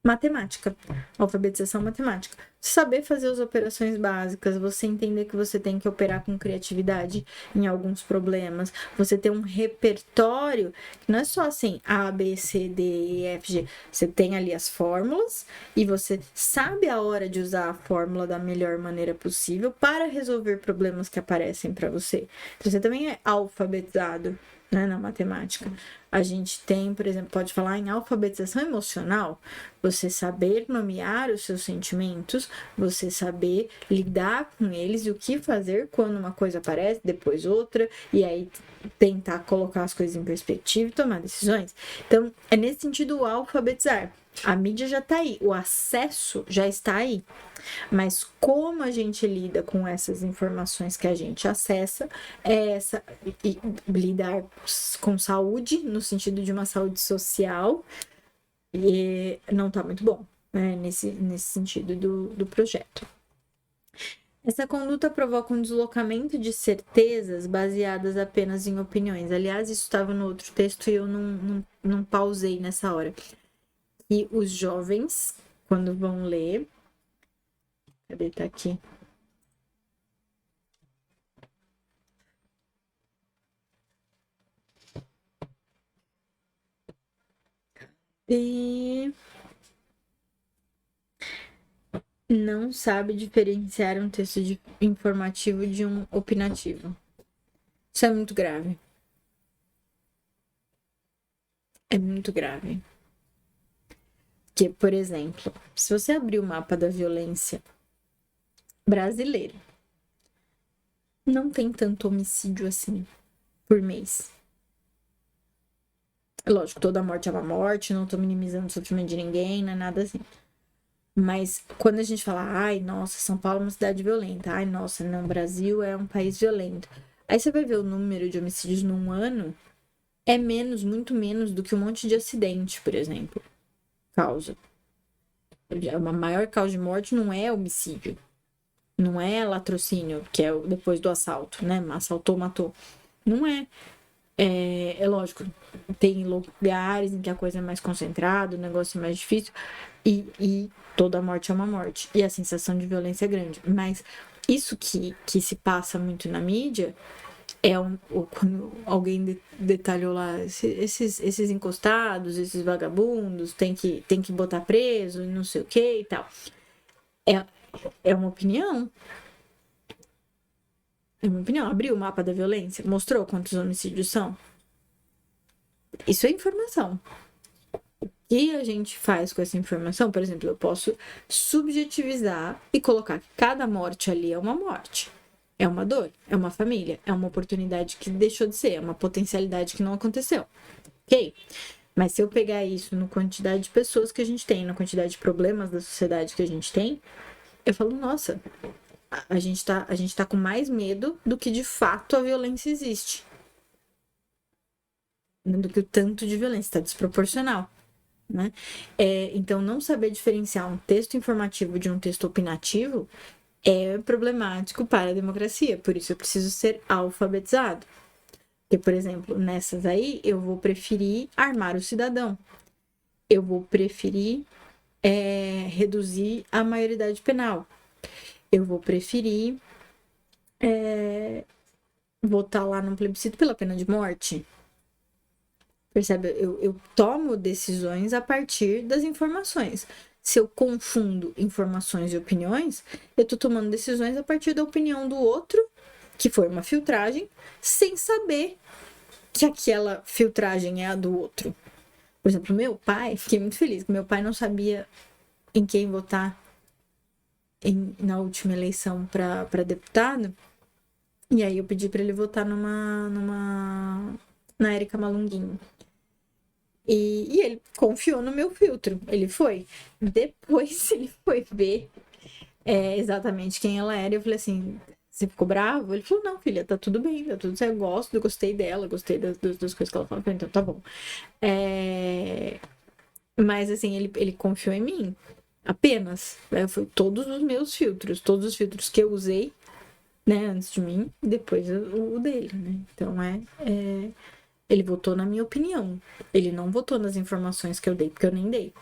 matemática, alfabetização matemática. Saber fazer as operações básicas, você entender que você tem que operar com criatividade em alguns problemas, você ter um repertório, que não é só assim, A, B, C, D, E, F, G. Você tem ali as fórmulas e você sabe a hora de usar a fórmula da melhor maneira possível para resolver problemas que aparecem para você. Então, você também é alfabetizado, né, na matemática. A gente tem, por exemplo, pode falar em alfabetização emocional, você saber nomear os seus sentimentos, você saber lidar com eles e o que fazer quando uma coisa aparece, depois outra, e aí tentar colocar as coisas em perspectiva e tomar decisões. Então, é nesse sentido o alfabetizar. A mídia já está aí, o acesso já está aí. Mas como a gente lida com essas informações que a gente acessa, e lidar com saúde, no sentido de uma saúde social, e não está muito bom, né, nesse sentido do projeto. Essa conduta provoca um deslocamento de certezas baseadas apenas em opiniões. Aliás, isso estava no outro texto e eu não pausei nessa hora. E os jovens, quando vão ler... Cadê? Tá aqui. E não sabe diferenciar um texto informativo de um opinativo. Isso é muito grave. É muito grave. Porque, por exemplo, se você abrir o mapa da violência brasileira, não tem tanto homicídio assim por mês. Lógico, toda morte é uma morte, não tô minimizando o sofrimento de ninguém, não é nada assim. Mas quando a gente fala, ai, nossa, São Paulo é uma cidade violenta, ai, nossa, não, Brasil é um país violento. Aí você vai ver o número de homicídios num ano, é menos, muito menos do que um monte de acidente, por exemplo, causa. A maior causa de morte não é homicídio, não é latrocínio, que é depois do assalto, né? Assaltou, matou. Não é. É lógico, tem lugares em que a coisa é mais concentrada, o negócio é mais difícil, e toda morte é uma morte, e a sensação de violência é grande. Mas isso que se passa muito na mídia quando alguém detalhou lá, esses encostados, esses vagabundos, tem que botar preso, não sei o que e tal. É uma opinião. É uma opinião. Abriu o mapa da violência, mostrou quantos homicídios são. Isso é informação. O que a gente faz com essa informação? Por exemplo, eu posso subjetivizar e colocar que cada morte ali é uma morte. É uma dor, é uma família, é uma oportunidade que deixou de ser, é uma potencialidade que não aconteceu. Ok? Mas se eu pegar isso na quantidade de pessoas que a gente tem, na quantidade de problemas da sociedade que a gente tem, eu falo, nossa, a gente tá com mais medo do que de fato a violência existe. Do que o tanto de violência, está desproporcional. Né? Então, não saber diferenciar um texto informativo de um texto opinativo é problemático para a democracia. Por isso eu preciso ser alfabetizado. Porque, por exemplo, nessas aí, eu vou preferir armar o cidadão. Eu vou preferir reduzir a maioridade penal. Eu vou preferir votar lá num plebiscito pela pena de morte. Percebe? Eu tomo decisões a partir das informações. Se eu confundo informações e opiniões, eu tô tomando decisões a partir da opinião do outro, que foi uma filtragem, sem saber que aquela filtragem é a do outro. Por exemplo, meu pai, fiquei muito feliz que meu pai não sabia em quem votar na última eleição para deputado. E aí eu pedi para ele votar na Érica Malunguinho. E ele confiou no meu filtro. Ele foi. Depois ele foi ver exatamente quem ela era. Eu falei assim, você ficou bravo? Ele falou, não, filha, tá tudo bem, tá tudo certo. Eu gostei dela, gostei das coisas que ela falou. Eu falei, então tá bom. Mas assim, ele confiou em mim. Apenas. Foi todos os meus filtros. Todos os filtros que eu usei, né, antes de mim. E depois o dele, né? Então ele votou na minha opinião. Ele não votou nas informações que eu dei, porque eu nem dei.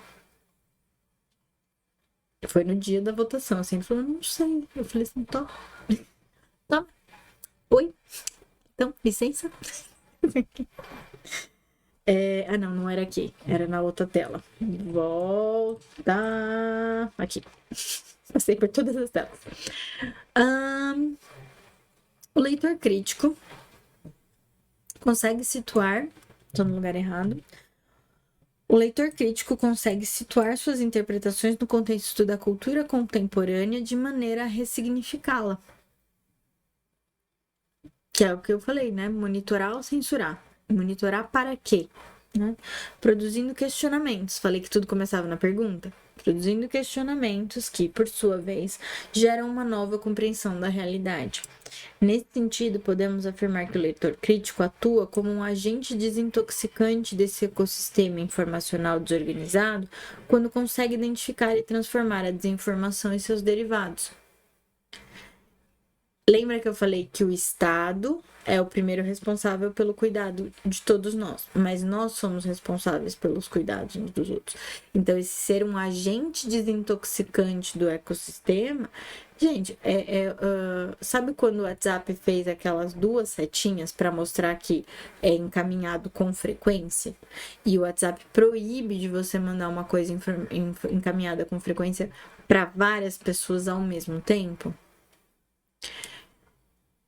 Foi no dia da votação, assim, ele falou, não sei. Eu falei assim, tá. Oi? Então, licença? Não era aqui. Era na outra tela. Volta. Aqui. Passei por todas as telas. O leitor crítico consegue situar... Tô no lugar errado. O leitor crítico consegue situar suas interpretações no contexto da cultura contemporânea de maneira a ressignificá-la. Que é o que eu falei, né? Monitorar ou censurar. Monitorar para quê? Né? Produzindo questionamentos. Falei que tudo começava na pergunta. Produzindo questionamentos que, por sua vez, geram uma nova compreensão da realidade. Nesse sentido, podemos afirmar que o leitor crítico atua como um agente desintoxicante desse ecossistema informacional desorganizado quando consegue identificar e transformar a desinformação e seus derivados. Lembra que eu falei que o Estado é o primeiro responsável pelo cuidado de todos nós, mas nós somos responsáveis pelos cuidados uns dos outros. Então, esse ser um agente desintoxicante do ecossistema, gente, sabe quando o WhatsApp fez aquelas 2 setinhas para mostrar que é encaminhado com frequência? E o WhatsApp proíbe de você mandar uma coisa encaminhada com frequência para várias pessoas ao mesmo tempo?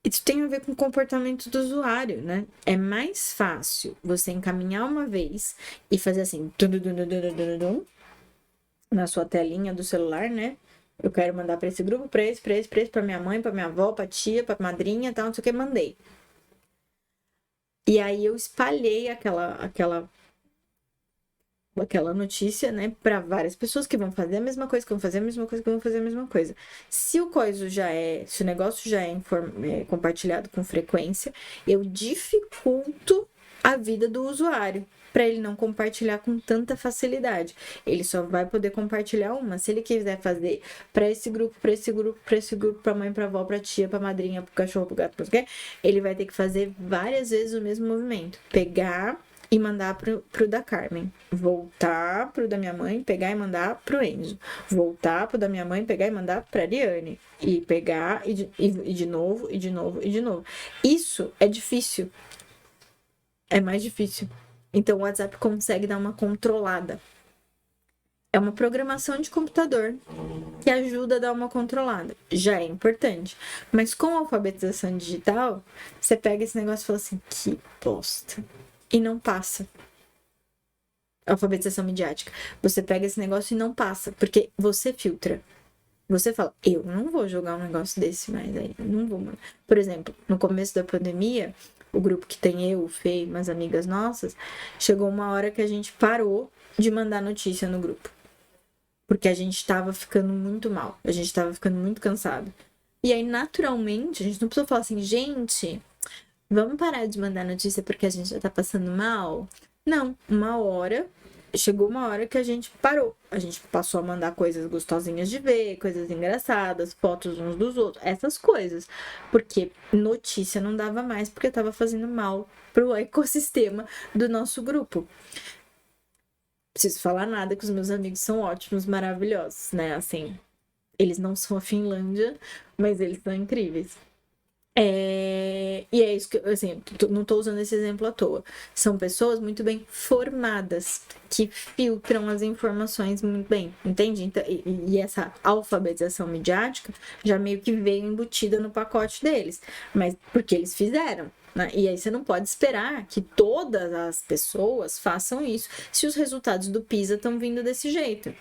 Isso tem a ver com o comportamento do usuário, né? É mais fácil você encaminhar uma vez e fazer assim, na sua telinha do celular, né? Eu quero mandar para esse grupo, para esse, para minha mãe, para minha avó, para tia, para madrinha, tal, não sei o que, mandei. E aí eu espalhei aquela notícia, né, para várias pessoas que vão fazer a mesma coisa, que vão fazer a mesma coisa, que vão fazer a mesma coisa. Se o negócio já é compartilhado com frequência, eu dificulto a vida do usuário, para ele não compartilhar com tanta facilidade. Ele só vai poder compartilhar uma. Se ele quiser fazer para esse grupo, para esse grupo, para esse grupo, para mãe, para avó, para tia, para madrinha, para cachorro, para gato, para quê, ele vai ter que fazer várias vezes o mesmo movimento. Pegar e mandar pro da Carmen. Voltar pro da minha mãe, pegar e mandar pro Enzo. Voltar pro da minha mãe, pegar e mandar pra Ariane. E pegar e de novo, e de novo, e de novo. Isso é difícil. É mais difícil. Então o WhatsApp consegue dar uma controlada. É uma programação de computador que ajuda a dar uma controlada. Já é importante. Mas com a alfabetização digital, você pega esse negócio e fala assim, que bosta. E não passa. Alfabetização midiática. Você pega esse negócio e não passa, porque você filtra. Você fala, eu não vou jogar um negócio desse mais aí. Não vou. Por exemplo, no começo da pandemia, o grupo que tem eu, o Fê e umas amigas nossas, chegou uma hora que a gente parou de mandar notícia no grupo. Porque a gente tava ficando muito mal. A gente tava ficando muito cansado. E aí, naturalmente, a gente não precisou falar assim, gente, vamos parar de mandar notícia porque a gente já tá passando mal? Não, chegou uma hora que a gente parou. A gente passou a mandar coisas gostosinhas de ver, coisas engraçadas, fotos uns dos outros, essas coisas. Porque notícia não dava mais, porque tava fazendo mal pro ecossistema do nosso grupo. Preciso falar nada, que os meus amigos são ótimos, maravilhosos, né? Assim, eles não são a Finlândia, mas eles são incríveis. E é isso que, assim, não tô usando esse exemplo à toa. São pessoas muito bem formadas, que filtram as informações muito bem, entende? Então, e essa alfabetização midiática já meio que veio embutida no pacote deles, mas porque eles fizeram, né? E aí você não pode esperar que todas as pessoas façam isso, se os resultados do PISA estão vindo desse jeito.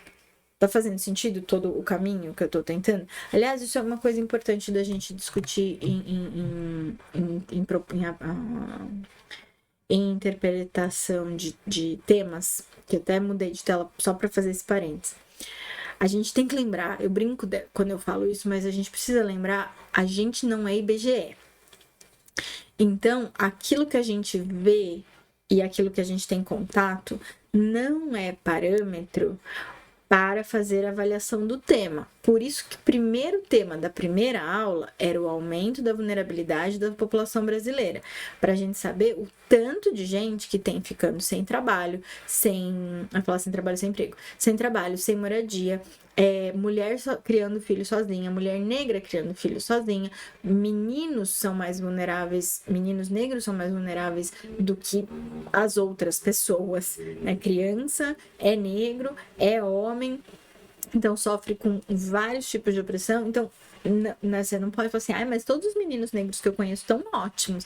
Tá fazendo sentido todo o caminho que eu tô tentando? Aliás, isso é uma coisa importante da gente discutir em interpretação de temas, que eu até mudei de tela só para fazer esse parênteses. A gente tem que lembrar, eu brinco quando eu falo isso, mas a gente precisa lembrar, a gente não é IBGE. Então, aquilo que a gente vê e aquilo que a gente tem contato não é parâmetro para fazer a avaliação do tema. Por isso que o primeiro tema da primeira aula era o aumento da vulnerabilidade da população brasileira, para a gente saber o tanto de gente que tem ficando sem trabalho, sem emprego, sem trabalho, sem moradia, mulher criando filho sozinha, mulher negra criando filho sozinha, meninos são mais vulneráveis, meninos negros são mais vulneráveis do que as outras pessoas, né? Criança é negro, é homem, então sofre com vários tipos de opressão. Então, você não pode falar assim, mas todos os meninos negros que eu conheço estão ótimos.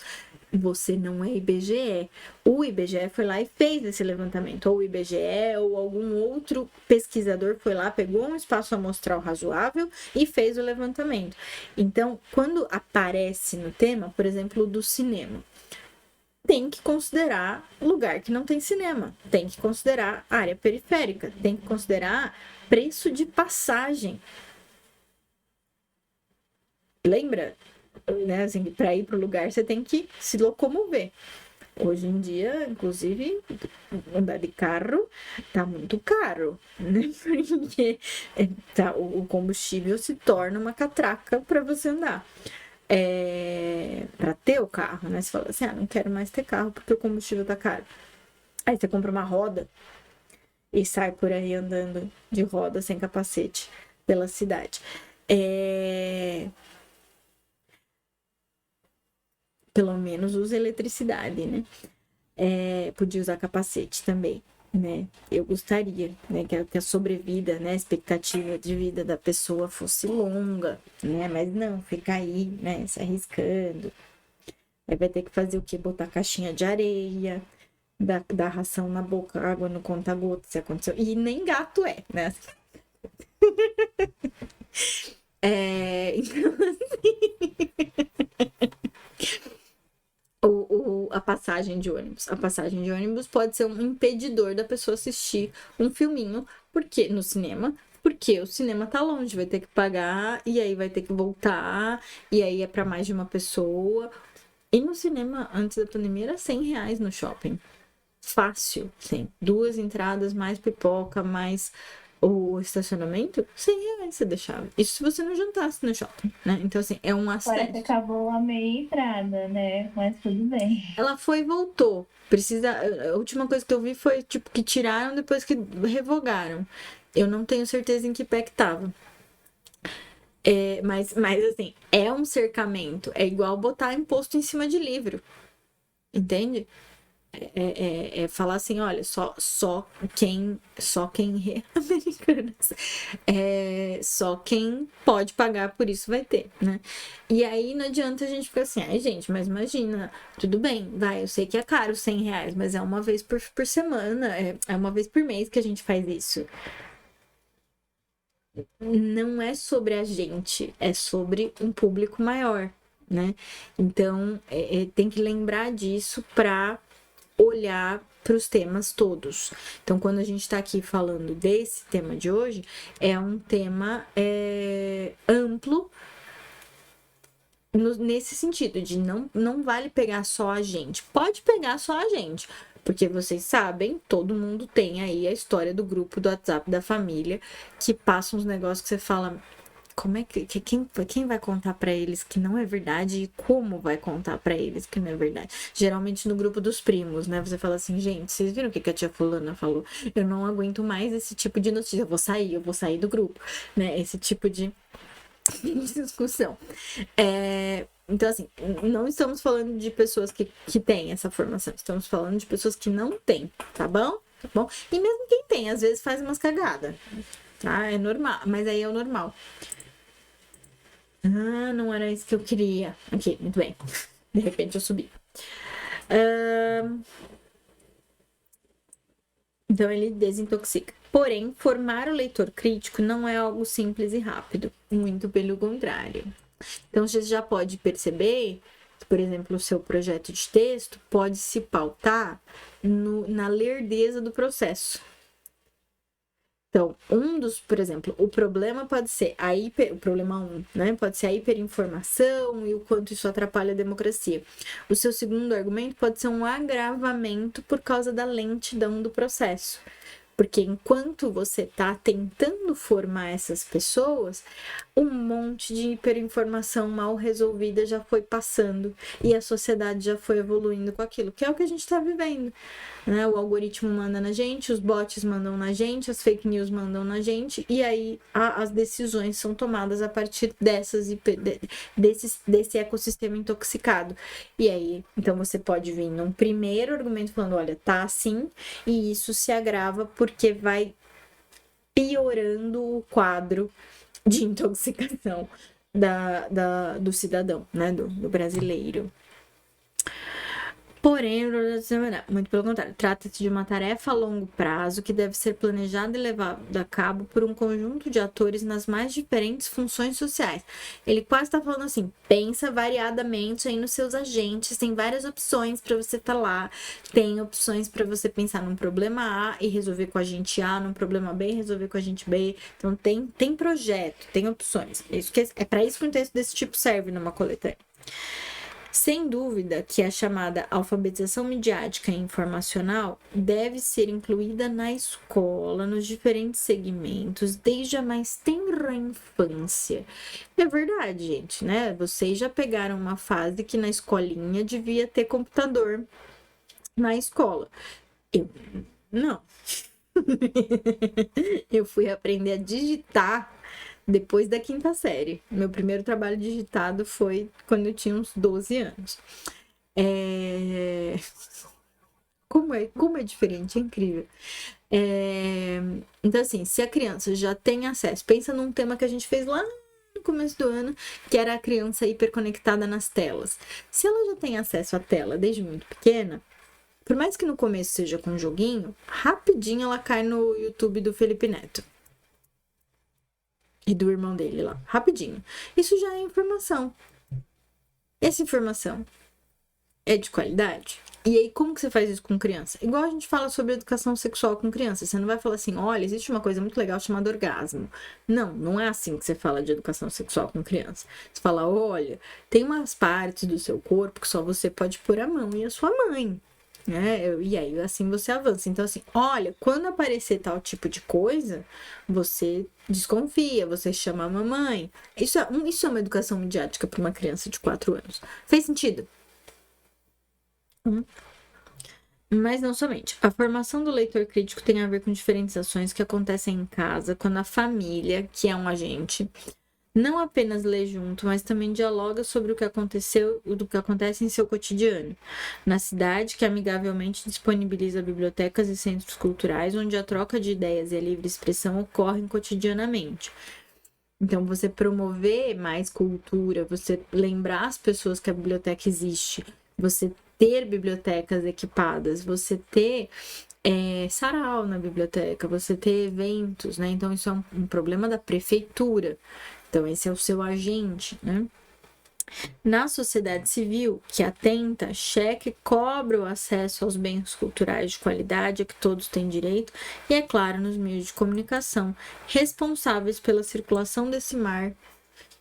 Você não é IBGE. O IBGE foi lá e fez esse levantamento. Ou o IBGE ou algum outro pesquisador foi lá, pegou um espaço amostral razoável e fez o levantamento. Então, quando aparece no tema, por exemplo, do cinema, tem que considerar lugar que não tem cinema, tem que considerar área periférica, tem que considerar preço de passagem. Lembra? Né, assim, para ir para o lugar você tem que se locomover. Hoje em dia, inclusive, andar de carro tá muito caro, né? Porque o combustível se torna uma catraca para você andar. Para ter o carro, né? Você fala assim, não quero mais ter carro porque o combustível tá caro. Aí você compra uma roda e sai por aí andando de roda sem capacete pela cidade. Pelo menos usa eletricidade, né? Podia usar capacete também, né? Eu gostaria, né, que a sobrevida, né, a expectativa de vida da pessoa fosse longa, né? Mas não, fica aí, né, se arriscando. Aí vai ter que fazer o quê? Botar caixinha de areia, dar ração na boca, água no conta-gota, se aconteceu. E nem gato né? Então, a passagem de ônibus. A passagem de ônibus pode ser um impedidor da pessoa assistir um filminho, porque no cinema, porque o cinema tá longe, vai ter que pagar, e aí vai ter que voltar, e aí é para mais de uma pessoa. E no cinema, antes da pandemia, era R$100 no shopping. Fácil, sim. 2 entradas, mais pipoca, mais o estacionamento, R$100 você deixava. Isso se você não jantasse no shopping, né? Então, assim, é um Parece que acesso. acabou a meia entrada, né? Mas tudo bem. Ela foi e voltou. Precisa. A última coisa que eu vi foi, tipo, que tiraram depois que revogaram. Eu não tenho certeza em que pé que tava. Mas assim, é um cercamento. É igual botar imposto em cima de livro. Entende? Falar assim, olha, americanas, só quem pode pagar por isso vai ter, né? E aí não adianta a gente ficar assim, ai gente, mas imagina, tudo bem, vai, eu sei que é caro R$100, mas é uma vez por semana, é uma vez por mês que a gente faz isso. Não é sobre a gente, é sobre um público maior, né? Então, tem que lembrar disso para olhar para os temas todos. Então, quando a gente está aqui falando desse tema de hoje, é um tema amplo nesse sentido, de não vale pegar só a gente. Pode pegar só a gente, porque vocês sabem, todo mundo tem aí a história do grupo do WhatsApp da família, que passa uns negócios que você fala, como é que quem vai contar pra eles que não é verdade e como vai contar pra eles que não é verdade? Geralmente no grupo dos primos, né? Você fala assim, gente, vocês viram o que a tia fulana falou? Eu não aguento mais esse tipo de notícia, eu vou sair do grupo, né? Esse tipo de discussão. Então, assim, não estamos falando de pessoas que têm essa formação, estamos falando de pessoas que não têm, tá bom? Tá bom? E mesmo quem tem, às vezes faz umas cagadas, tá? É normal, mas aí é o normal. Ah, não era isso que eu queria. Ok, muito bem. De repente eu subi. Então ele desintoxica. Porém, formar o leitor crítico não é algo simples e rápido. Muito pelo contrário. Então você já pode perceber que, por exemplo, o seu projeto de texto pode se pautar na lerdeza do processo. Então, por exemplo, o problema pode ser o problema 1, né? Pode ser a hiperinformação e o quanto isso atrapalha a democracia. O seu segundo argumento pode ser um agravamento por causa da lentidão do processo. Porque enquanto você está tentando formar essas pessoas, um monte de hiperinformação mal resolvida já foi passando e a sociedade já foi evoluindo com aquilo, que é o que a gente está vivendo, né? O algoritmo manda na gente, os bots mandam na gente, as fake news mandam na gente, e aí as decisões são tomadas a partir desse ecossistema intoxicado. E aí, então você pode vir num primeiro argumento falando, olha, tá assim, e isso se agrava porque vai piorando o quadro de intoxicação do cidadão, né, do brasileiro. Porém, muito pelo contrário, trata-se de uma tarefa a longo prazo que deve ser planejada e levada a cabo por um conjunto de atores nas mais diferentes funções sociais. Ele quase está falando assim, pensa variadamente aí nos seus agentes, tem várias opções para você estar lá, tem opções para você pensar num problema A e resolver com a gente A, num problema B e resolver com a gente B. Então tem projeto, tem opções. É para isso que um texto desse tipo serve numa coletânea. Sem dúvida que a chamada alfabetização midiática e informacional deve ser incluída na escola, nos diferentes segmentos, desde a mais tenra infância. É verdade, gente, né? Vocês já pegaram uma fase que na escolinha devia ter computador na escola. Eu não. Eu fui aprender a digitar depois da 5ª série. Meu primeiro trabalho digitado foi quando eu tinha uns 12 anos. Como é diferente, é incrível. Então, assim, se a criança já tem acesso, pensa num tema que a gente fez lá no começo do ano, que era a criança hiperconectada nas telas. Se ela já tem acesso à tela desde muito pequena, por mais que no começo seja com um joguinho, rapidinho ela cai no YouTube do Felipe Neto. E do irmão dele lá, rapidinho. Isso já é informação. Essa informação é de qualidade? E aí, como que você faz isso com criança? Igual a gente fala sobre educação sexual com criança. Você não vai falar assim, olha, existe uma coisa muito legal chamada orgasmo. Não, não é assim que você fala de educação sexual com criança. Você fala, olha, tem umas partes do seu corpo que só você pode pôr a mão e a sua mãe. Né? E aí, assim, você avança. Então, assim, olha, quando aparecer tal tipo de coisa, você desconfia, você chama a mamãe. Isso é uma educação midiática para uma criança de 4 anos. Fez sentido? Mas não somente. A formação do leitor crítico tem a ver com diferentes ações que acontecem em casa, quando a família, que é um agente, não apenas lê junto, mas também dialoga sobre o que aconteceu, do que acontece em seu cotidiano. Na cidade, que amigavelmente disponibiliza bibliotecas e centros culturais, onde a troca de ideias e a livre expressão ocorrem cotidianamente. Então, você promover mais cultura, você lembrar as pessoas que a biblioteca existe, você ter bibliotecas equipadas, você ter sarau na biblioteca, você ter eventos, né? Então, isso é um problema da prefeitura. Então, esse é o seu agente, né? Na sociedade civil, que atenta, checa e cobra o acesso aos bens culturais de qualidade a que todos têm direito, e, é claro, nos meios de comunicação, responsáveis pela circulação desse mar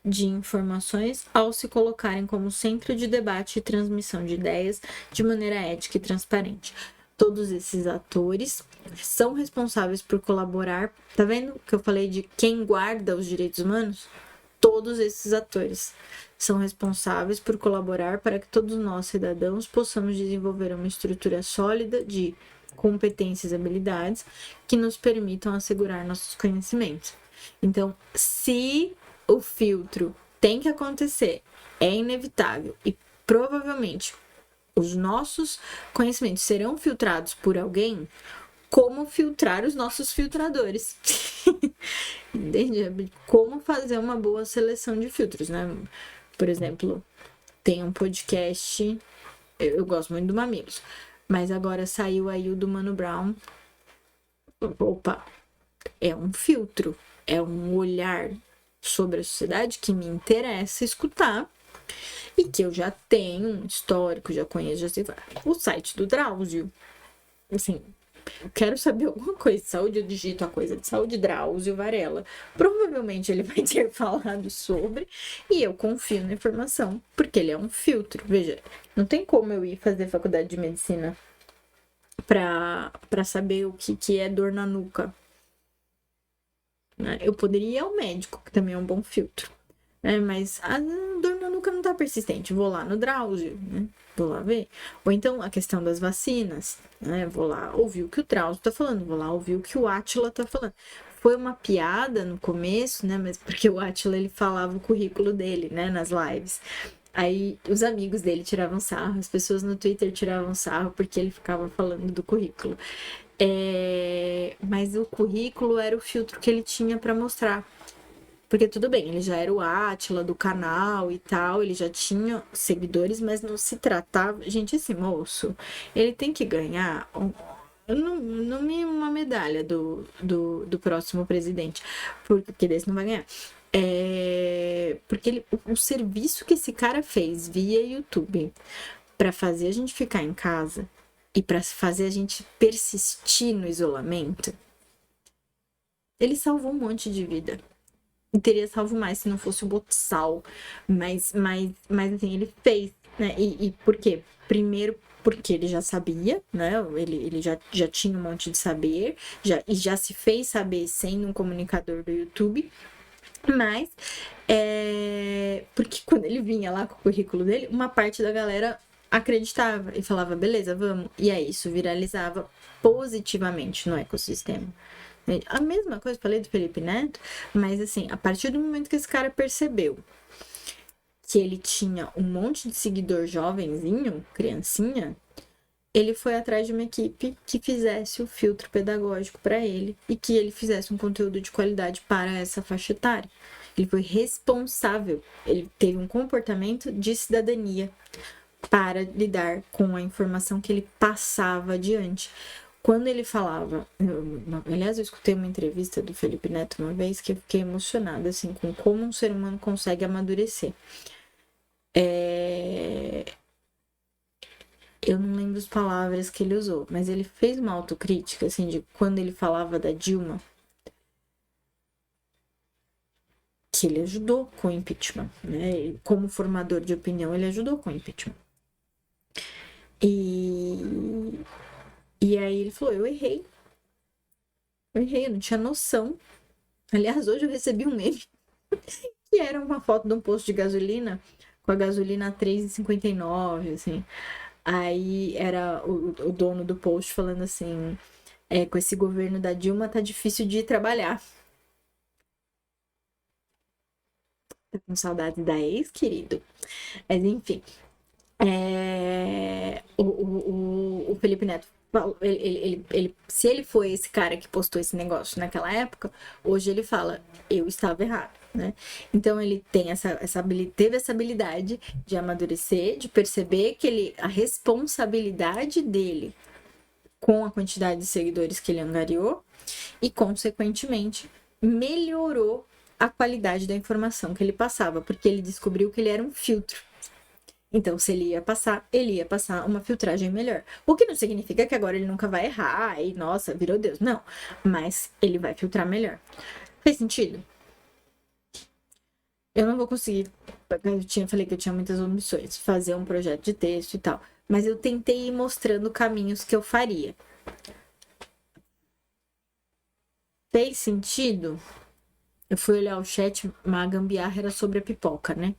de informações ao se colocarem como centro de debate e transmissão de ideias de maneira ética e transparente. Todos esses atores são responsáveis por colaborar. Tá vendo que eu falei de quem guarda os direitos humanos? Todos esses atores são responsáveis por colaborar para que todos nós, cidadãos, possamos desenvolver uma estrutura sólida de competências e habilidades que nos permitam assegurar nossos conhecimentos. Então, se o filtro tem que acontecer, é inevitável e provavelmente os nossos conhecimentos serão filtrados por alguém, como filtrar os nossos filtradores. Entende? Como fazer uma boa seleção de filtros, né? Por exemplo, tem um podcast, eu gosto muito do Mamilos, mas agora saiu aí o do Mano Brown. Opa, é um filtro, é um olhar sobre a sociedade que me interessa escutar e que eu já tenho um histórico, já conheço, já sei. O site do Drauzio, assim, eu quero saber alguma coisa de saúde, eu digito a coisa de saúde, Drauzio Varela. Provavelmente ele vai ter falado sobre, e eu confio na informação, porque ele é um filtro. Veja, não tem como eu ir fazer faculdade de medicina pra saber o que é dor na nuca. Eu poderia ir ao médico, que também é um bom filtro. Mas a dor na nuca não tá persistente. Vou lá no Drauzio, né? Vou lá ver. Ou então a questão das vacinas, né? Vou lá ouvir o que o Drauzio tá falando. Vou lá ouvir o que o Átila tá falando. Foi uma piada no começo, né? Mas porque o Átila, ele falava o currículo dele, né? Nas lives. Aí os amigos dele tiravam sarro, as pessoas no Twitter tiravam sarro porque ele ficava falando do currículo. Mas o currículo era o filtro que ele tinha para mostrar. Porque tudo bem, ele já era o Átila do canal e tal, ele já tinha seguidores, mas não se tratava. Gente, esse moço, ele tem que ganhar no mínimo uma medalha do próximo presidente, porque desse não vai ganhar. Porque o serviço que esse cara fez via YouTube para fazer a gente ficar em casa e para fazer a gente persistir no isolamento, ele salvou um monte de vida. E teria salvo mais se não fosse o Botsal. Mas assim, ele fez, né? E por quê? Primeiro, porque ele já sabia, né? Ele já tinha um monte de saber, já se fez saber sendo um comunicador do YouTube. Mas, porque quando ele vinha lá com o currículo dele, uma parte da galera acreditava e falava, beleza, vamos. E aí isso viralizava positivamente no ecossistema. A mesma coisa, falei do Felipe Neto, mas assim, a partir do momento que esse cara percebeu que ele tinha um monte de seguidor jovenzinho, criancinha, ele foi atrás de uma equipe que fizesse o filtro pedagógico para ele e que ele fizesse um conteúdo de qualidade para essa faixa etária. Ele foi responsável, ele teve um comportamento de cidadania para lidar com a informação que ele passava adiante. Quando ele falava, aliás, eu escutei uma entrevista do Felipe Neto uma vez que eu fiquei emocionada, assim, com como um ser humano consegue amadurecer. Eu não lembro as palavras que ele usou, mas ele fez uma autocrítica, assim, de quando ele falava da Dilma, que ele ajudou com o impeachment, né? Como formador de opinião, ele ajudou com o impeachment. E aí ele falou, eu errei, eu não tinha noção. Aliás, hoje eu recebi um meme, que era uma foto de um posto de gasolina, com a gasolina a R$3,59, assim. Aí era o dono do post falando assim, com esse governo da Dilma tá difícil de ir trabalhar. Tá com saudade da ex, querido? Mas enfim, o Felipe Neto, se ele foi esse cara que postou esse negócio naquela época, hoje ele fala, eu estava errado, né? Então ele tem teve essa habilidade de amadurecer, de perceber que a responsabilidade dele com a quantidade de seguidores que ele angariou e, consequentemente, melhorou a qualidade da informação que ele passava, porque ele descobriu que ele era um filtro. Então, se ele ia passar uma filtragem melhor. O que não significa que agora ele nunca vai errar e, nossa, virou Deus. Não. Mas ele vai filtrar melhor. Fez sentido? Eu não vou conseguir. Falei que eu tinha muitas omissões. Fazer um projeto de texto e tal. Mas eu tentei ir mostrando caminhos que eu faria. Fez sentido? Eu fui olhar o chat, mas a gambiarra era sobre a pipoca, né?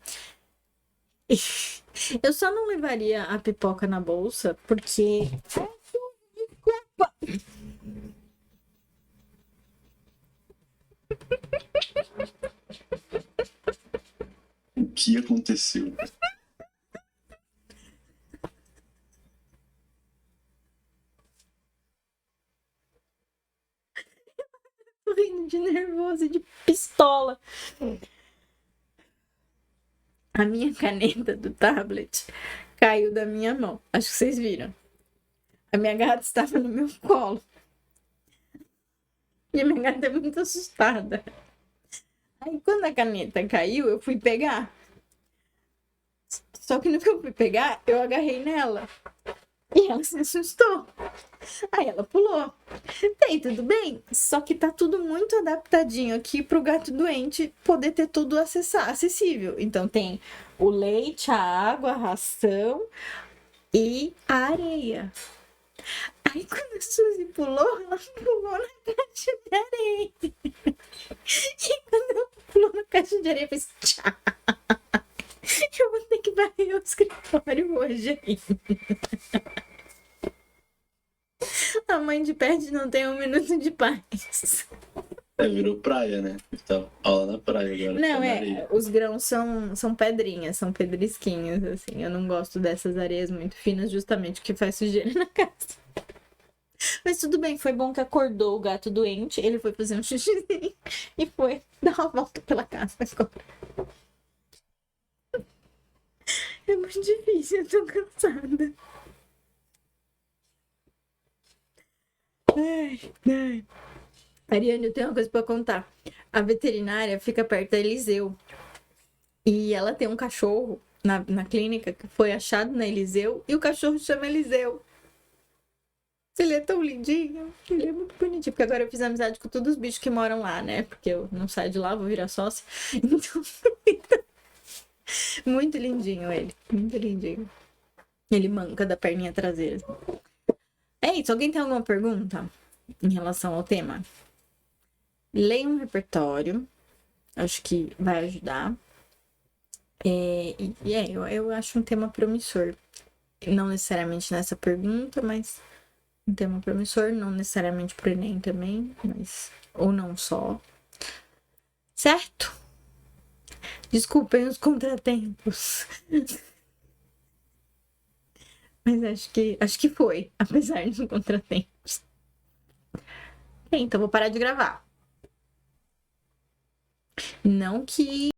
Eu só não levaria a pipoca na bolsa, porque... O que aconteceu? Tô rindo de nervoso e de pistola. A minha caneta do tablet caiu da minha mão. Acho que vocês viram. A minha gata estava no meu colo. E a minha gata é muito assustada. Aí quando a caneta caiu, eu fui pegar. Só que no que eu fui pegar, eu agarrei nela. E ela se assustou. Aí ela pulou. Tem, tudo bem? Só que tá tudo muito adaptadinho aqui pro gato doente poder ter tudo acessível. Então tem o leite, a água, a ração e a areia. Aí quando a Suzy pulou, ela pulou na caixa de areia. E quando ela pulou na caixa de areia, fez tchau. Eu vou ter que varrer o escritório hoje ainda. A mãe de pet não tem um minuto de paz. Virou praia, né? Então, aula na praia agora. Não, os grãos são pedrinhas, são pedrisquinhos, assim. Eu não gosto dessas areias muito finas, justamente porque faz sujeira na casa. Mas tudo bem, foi bom que acordou o gato doente, ele foi fazer um xixizinho e foi dar uma volta pela casa agora. É muito difícil, eu tô cansada. Ai. Ariane, eu tenho uma coisa pra contar. A veterinária fica perto da Eliseu. E ela tem um cachorro na clínica que foi achado na Eliseu. E o cachorro chama Eliseu. Ele é tão lindinho. Ele é muito bonitinho. Porque agora eu fiz amizade com todos os bichos que moram lá, né? Porque eu não saio de lá, vou virar sócia. Então... muito lindinho ele. Muito lindinho. Ele manca da perninha traseira. É isso. Alguém tem alguma pergunta em relação ao tema? Leia um repertório. Acho que vai ajudar. Eu acho um tema promissor. Não necessariamente nessa pergunta, mas um tema promissor. Não necessariamente pro Enem também, mas... ou não só. Certo? Desculpem os contratempos. Mas acho que foi, apesar dos contratempos. Então vou parar de gravar. Não que